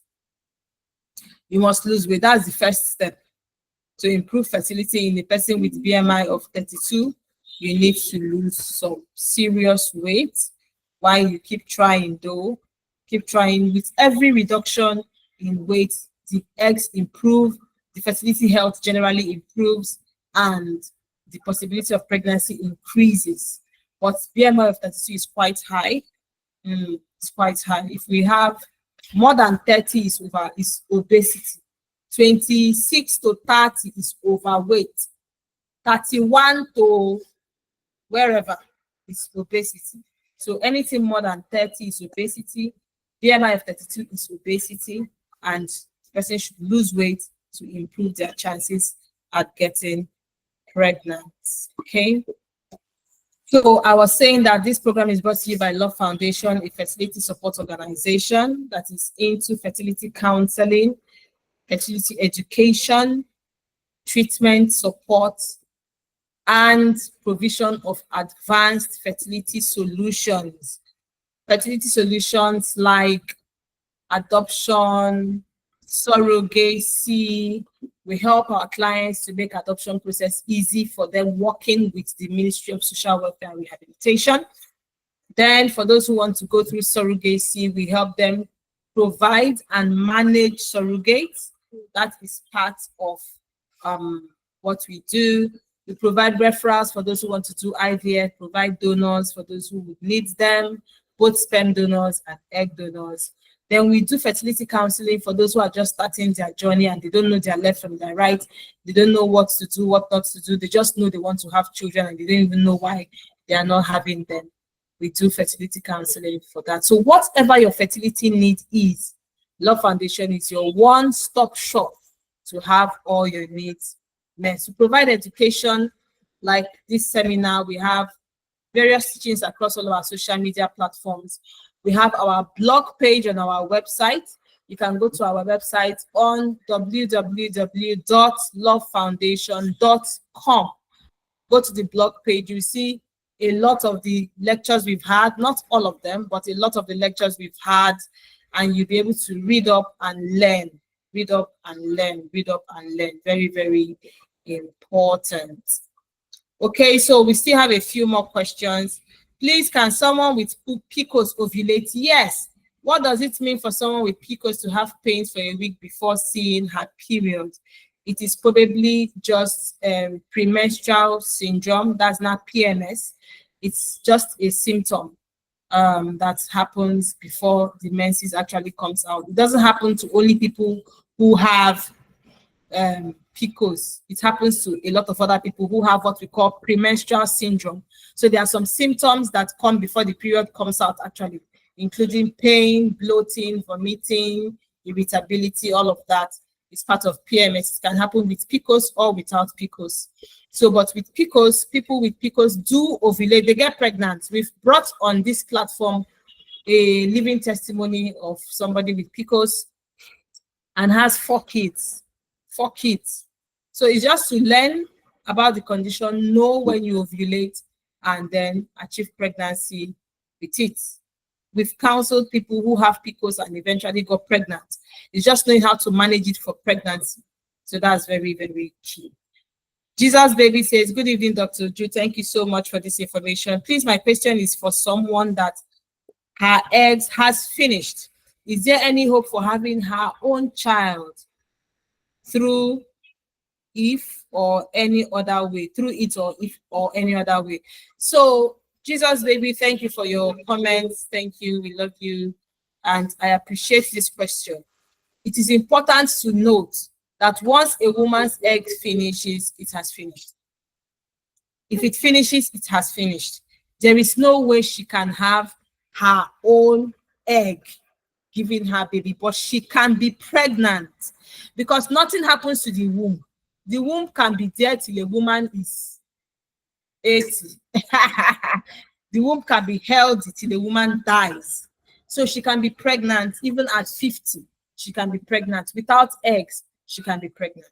You must lose weight. That's the first step. To improve fertility in a person with BMI of 32, you need to lose some serious weight. While you keep trying though, keep trying. With every reduction in weight, the eggs improve, the fertility health generally improves, and the possibility of pregnancy increases. But BMI of 32 is quite high. It's quite high. If we have more than 30 is obesity. 26 to 30 is overweight. 31 to wherever is obesity. So anything more than 30 is obesity. BMI of 32 is obesity, and the person should lose weight to improve their chances at getting pregnant. Okay. So I was saying that this program is brought to you by Love Foundation, a fertility support organization that is into fertility counseling, fertility education, treatment support, and provision of advanced fertility solutions. Fertility solutions like adoption, surrogacy. We help our clients to make adoption process easy for them, working with the Ministry of Social Welfare and Rehabilitation. Then for those who want to go through surrogacy, we help them provide and manage surrogates. That is part of what we do. We provide referrals for those who want to do IVF, provide donors for those who would need them, both sperm donors and egg donors. Then we do fertility counseling for those who are just starting their journey and they don't know their left from their right. They don't know what to do, what not to do. They just know they want to have children and they don't even know why they are not having them. We do fertility counseling for that. So whatever your fertility need is, Love Foundation is your one-stop shop to have all your needs met. To provide education like this seminar, we have various teachings across all of our social media platforms. We have our blog page on our website. You can go to our website on www.lovefoundation.com. Go to the blog page. You see a lot of the lectures we've had, not all of them, but a lot of the lectures we've had, and you'll be able to read up and learn, read up and learn, read up and learn. Very, very important. Okay, so we still have a few more questions. Please, can someone with PCOS ovulate? Yes. What does it mean for someone with PCOS to have pains for a week before seeing her period? It is probably just premenstrual syndrome. That's not PMS. It's just a symptom that happens before the menses actually comes out. It doesn't happen to only people who have PCOS. It happens to a lot of other people who have what we call premenstrual syndrome. So there are some symptoms that come before the period comes out actually, including pain, bloating, vomiting, irritability. All of that is part of PMS. It can happen with PCOS or without PCOS. So, but with PCOS, people with PCOS do ovulate, they get pregnant. We've brought on this platform a living testimony of somebody with PCOS and has 4 kids. 4 kids. So it's just to learn about the condition, know when you ovulate, and then achieve pregnancy with it. We've counseled people who have PCOS and eventually got pregnant. It's just knowing how to manage it for pregnancy. So that's very, very key. Jesus Baby says, good evening, Dr. Drew. Thank you so much for this information. Please, my question is for someone that her eggs has finished. Is there any hope for having her own child through if or any other way, through it or if or any other way. So, Jesus baby, thank you for your comments. Thank you. We love you. And I appreciate this question. It is important to note that once a woman's egg finishes, it has finished. If it finishes, it has finished. There is no way she can have her own egg giving her baby, but she can be pregnant because nothing happens to the womb. The womb can be there till a woman is 80. The womb can be held till a woman dies. So she can be pregnant even at 50. She can be pregnant. Without eggs, she can be pregnant.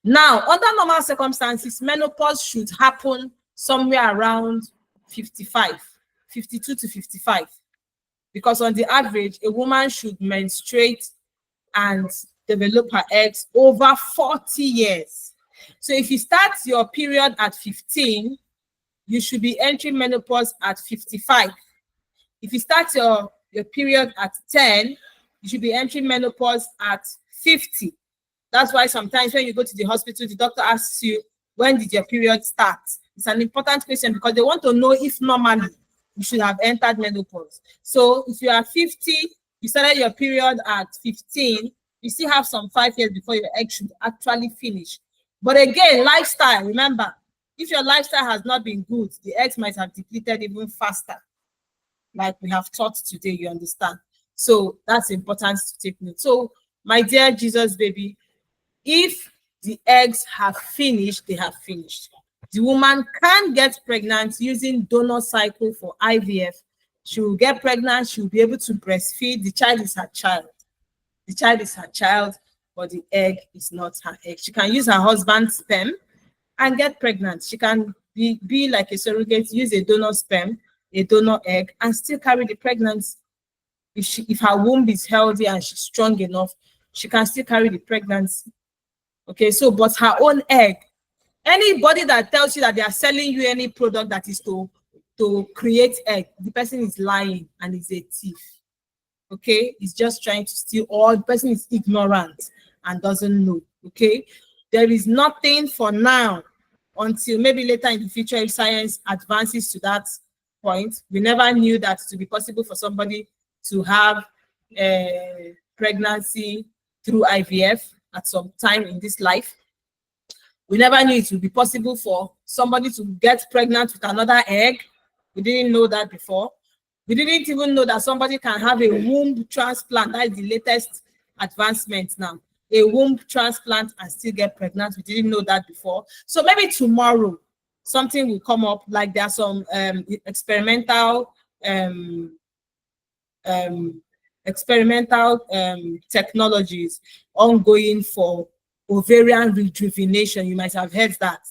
Now, under normal circumstances, menopause should happen somewhere around 55, 52 to 55. Because on the average, a woman should menstruate and develop her eggs over 40 years. So if you start your period at 15, you should be entering menopause at 55. If you start your period at 10, you should be entering menopause at 50. That's why sometimes when you go to the hospital, the doctor asks you, when did your period start? It's an important question because they want to know if normally you should have entered menopause. So if you are 50, you started your period at 15, you still have some 5 years before your egg should actually finish. But again, lifestyle, remember, if your lifestyle has not been good, the eggs might have depleted even faster, like we have taught today, you understand? So that's important to take note. So, my dear Jesus baby, if the eggs have finished, they have finished. The woman can get pregnant using donor cycle for IVF. She will get pregnant, she will be able to breastfeed. The child is her child. The child is her child, but the egg is not her egg. She can use her husband's sperm and get pregnant. She can be like a surrogate, use a donor sperm, a donor egg, and still carry the pregnancy. If her womb is healthy and she's strong enough, she can still carry the pregnancy. Okay, so but her own egg, anybody that tells you that they are selling you any product that is to create egg, the person is lying and is a thief. Okay, he's just trying to steal, or the person is ignorant and doesn't know. Okay, there is nothing for now until maybe later in the future if science advances to that point. We never knew that to be possible for somebody to have a pregnancy through IVF at some time in this life. We never knew it would be possible for somebody to get pregnant with another egg. We didn't know that before. We didn't even know that somebody can have a womb transplant. That is the latest advancement now. A womb transplant and still get pregnant. We didn't know that before. So maybe tomorrow something will come up, like there are some experimental technologies ongoing for ovarian rejuvenation. You might have heard that.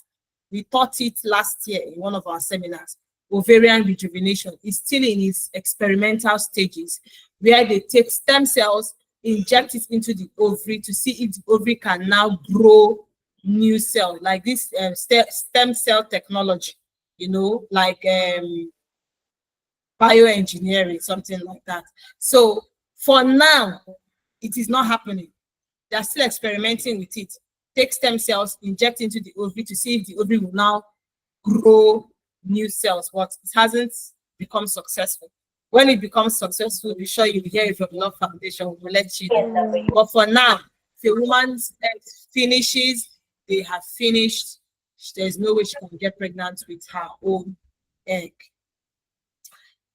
We taught it last year in one of our seminars. Ovarian rejuvenation is still in its experimental stages, where they take stem cells, inject it into the ovary to see if the ovary can now grow new cells, like this stem cell technology, you know, like bioengineering, something like that. So for now, it is not happening. They are still experimenting with it. Take stem cells, inject into the ovary to see if the ovary will now grow new cells, but it hasn't become successful. When it becomes successful, we'll be sure you'll hear it from Love Foundation. We'll let you know. But for now, if a woman's egg finishes, they have finished. There's no way she can get pregnant with her own egg.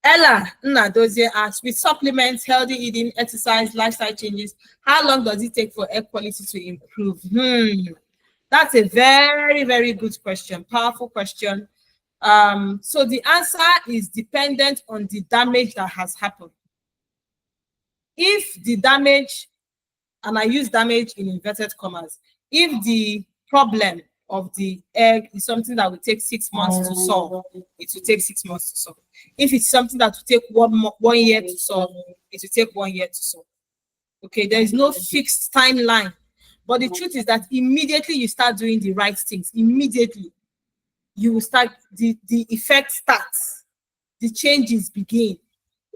Ella Nnadozie asks, with supplements, healthy eating, exercise, lifestyle changes, how long does it take for egg quality to improve? That's a very, very good question. Powerful question. So the answer is dependent on the damage that has happened. If the damage, and I use damage in inverted commas, if the problem of the egg is something that will take 6 months to solve, it will take 6 months to solve. If it's something that will take 1 year to solve, it will take 1 year to solve. Okay, there is no fixed timeline. But the truth is that immediately you start doing the right things, immediately you will start, the effect starts, the changes begin.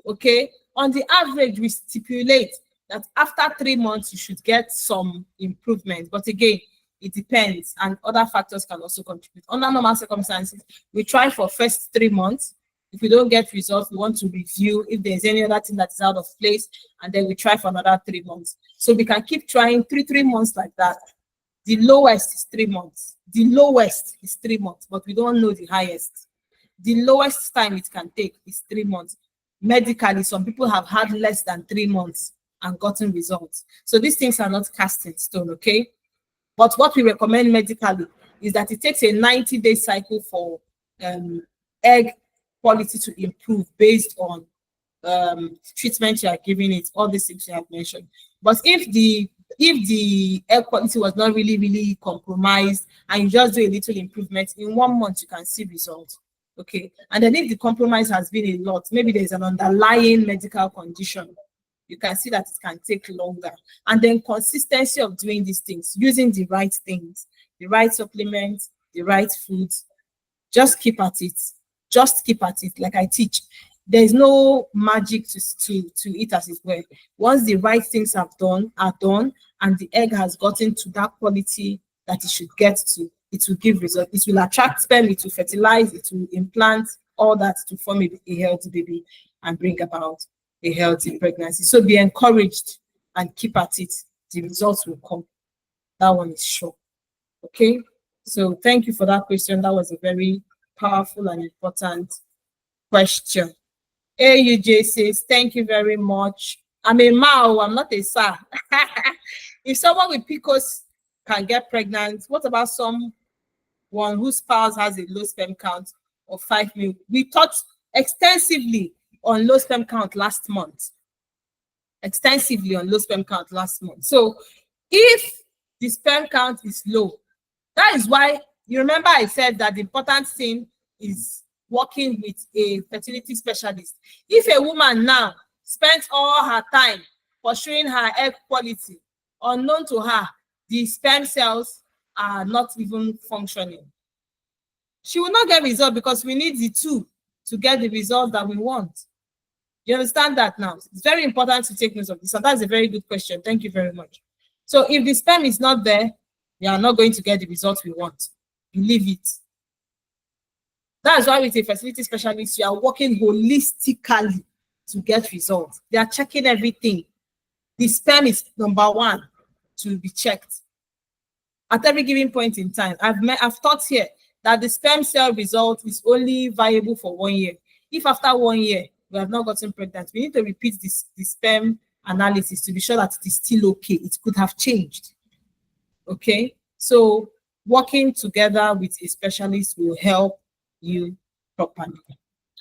Okay, on the average, we stipulate that after 3 months, you should get some improvement. But again, it depends, and other factors can also contribute. Under normal circumstances, we try for first 3 months. If we don't get results, we want to review if there's any other thing that is out of place, and then we try for another 3 months. So we can keep trying 3 months like that. The lowest is 3 months. The lowest is 3 months, but we don't know the highest. The lowest time it can take is 3 months. Medically, some people have had less than 3 months and gotten results. So these things are not cast in stone, okay? But what we recommend medically is that it takes a 90-day cycle for egg quality to improve based on treatment you are giving it, all these things you have mentioned. But if the egg quality was not really compromised and you just do a little improvement, in 1 month you can see results. Okay, and then if the compromise has been a lot, maybe there's an underlying medical condition, you can see that it can take longer. And then consistency of doing these things, using the right things, the right supplements, the right foods, just keep at it. Just keep at it. Like I teach, there is no magic to it as it were. Once the right things are done, and the egg has gotten to that quality that it should get to, it will give results. It will attract sperm, it will fertilize, it will implant, all that to form a healthy baby and bring about a healthy pregnancy. So be encouraged and keep at it. The results will come. That one is sure. Okay. So thank you for that question. That was a very powerful and important question. AUJ says, thank you very much. I'm a Mao, I'm not a sir. If someone with PCOS can get pregnant, what about someone whose spouse has a low sperm count of 5 mil? We taught extensively on low sperm count last month. So if the sperm count is low, that is why, you remember I said that the important thing is working with a fertility specialist. If a woman now spends all her time pursuing her egg quality, unknown to her, the sperm cells are not even functioning, she will not get result, because we need the two to get the result that we want. You understand that now? It's very important to take note of this, and that's a very good question. Thank you very much. So if the sperm is not there, we are not going to get the results we want. Believe it. That's why with a fertility specialist, you are working holistically to get results. They are checking everything. The sperm is number one to be checked at every given point in time. I've taught here that the sperm cell result is only viable for 1 year. If after 1 year we have not gotten pregnant, we need to repeat the sperm analysis to be sure that it is still okay. It could have changed. Okay, so working together with a specialist will help you properly.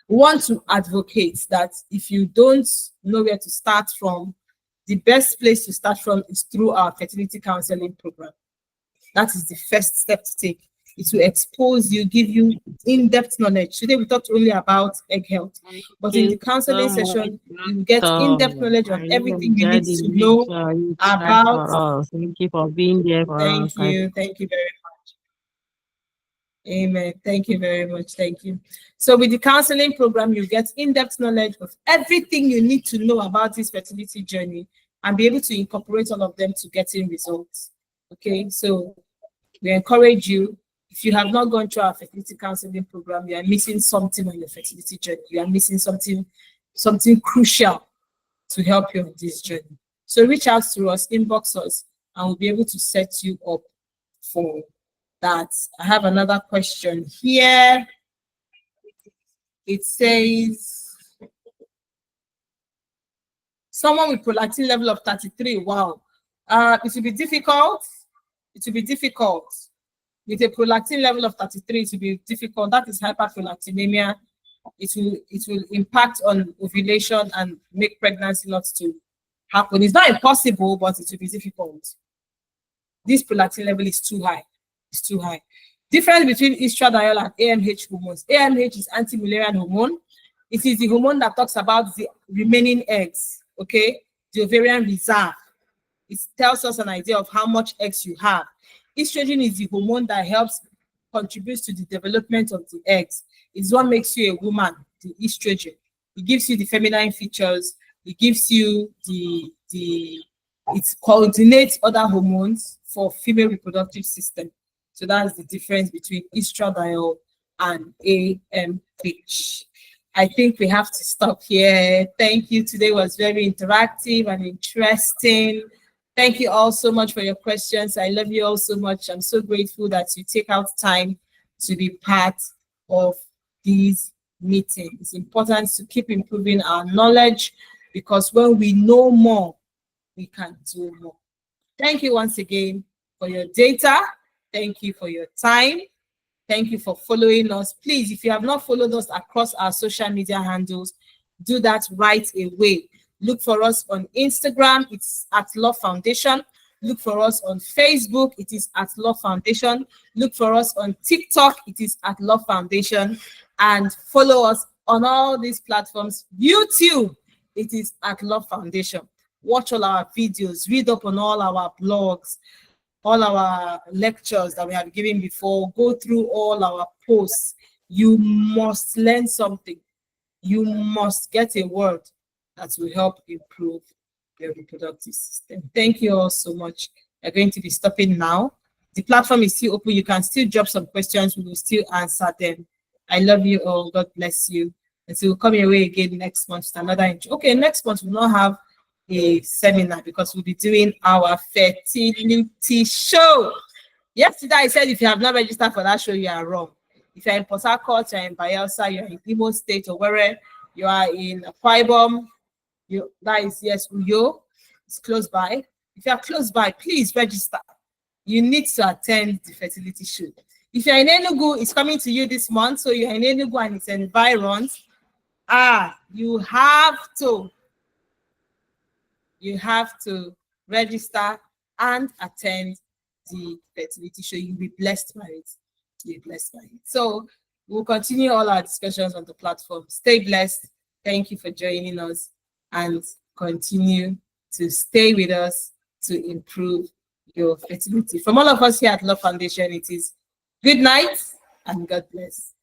We want to advocate that if you don't know where to start from, the best place to start from is through our fertility counseling program. That is the first step to take. It will expose you, give you in-depth knowledge. Today we talked only about egg health, but in the counseling session, you get in-depth knowledge on everything you need to know about. Thank you for being there for us. Thank you very much. Amen. Thank you very much. Thank you. So with the counseling program, you get in-depth knowledge of everything you need to know about this fertility journey and be able to incorporate all of them to getting results. Okay, so we encourage you. If you have not gone through our fertility counseling program, you are missing something on your fertility journey. You are missing something crucial to help you on this journey. So reach out to us, inbox us, and we'll be able to set you up for that. I have another question here. It says, someone with prolactin level of 33. Wow. It will be difficult. It will be difficult. With a prolactin level of 33, it will be difficult. That is hyperprolactinemia. It will impact on ovulation and make pregnancy not to happen. It's not impossible, but it will be difficult. This prolactin level is too high. It's too high. Difference between estradiol and AMH hormones. AMH is anti-Mullerian hormone. It is the hormone that talks about the remaining eggs, okay? The ovarian reserve. It tells us an idea of how much eggs you have. Estrogen is the hormone that contributes to the development of the eggs. It's what makes you a woman, the estrogen. It gives you the feminine features It gives you it coordinates other hormones for female reproductive system. So that's the difference between estradiol and AMH. I think we have to stop here. Thank you. Today was very interactive and interesting. Thank you all so much for your questions. I love you all so much. I'm so grateful that you take out time to be part of these meetings. It's important to keep improving our knowledge, because when we know more, we can do more. Thank you once again for your data. Thank you for your time. Thank you for following us. Please, if you have not followed us across our social media handles, do that right away. Look for us on Instagram, it's at Love Foundation. Look for us on Facebook, it is at Love Foundation. Look for us on TikTok, it is at Love Foundation. And follow us on all these platforms. YouTube, it is at Love Foundation. Watch all our videos, read up on all our blogs, all our lectures that we have given before. Go through all our posts. You must learn something. You must get a word that will help improve your reproductive system. Thank you all so much. We're going to be stopping now. The platform is still open. You can still drop some questions. We will still answer them. I love you all. God bless you. And so we'll come your way again next month with another intro. Okay, next month we'll not have a seminar because we'll be doing our fertility show. Yesterday I said if you have not registered for that show, you are wrong. If you're in Port Harcourt, you're in Bayelsa, you're in Imo State, or wherever you are in Akwa Ibom, that is, yes, Uyo, it's close by. If you are close by, please register. You need to attend the fertility show. If you're in Enugu, it's coming to you this month, so you're in Enugu and it's environs. You have to register and attend the fertility show. You'll be blessed by it. You'll be blessed by it. So we'll continue all our discussions on the platform. Stay blessed. Thank you for joining us, and continue to stay with us to improve your fertility. From all of us here at Love Foundation, it is good night and God bless.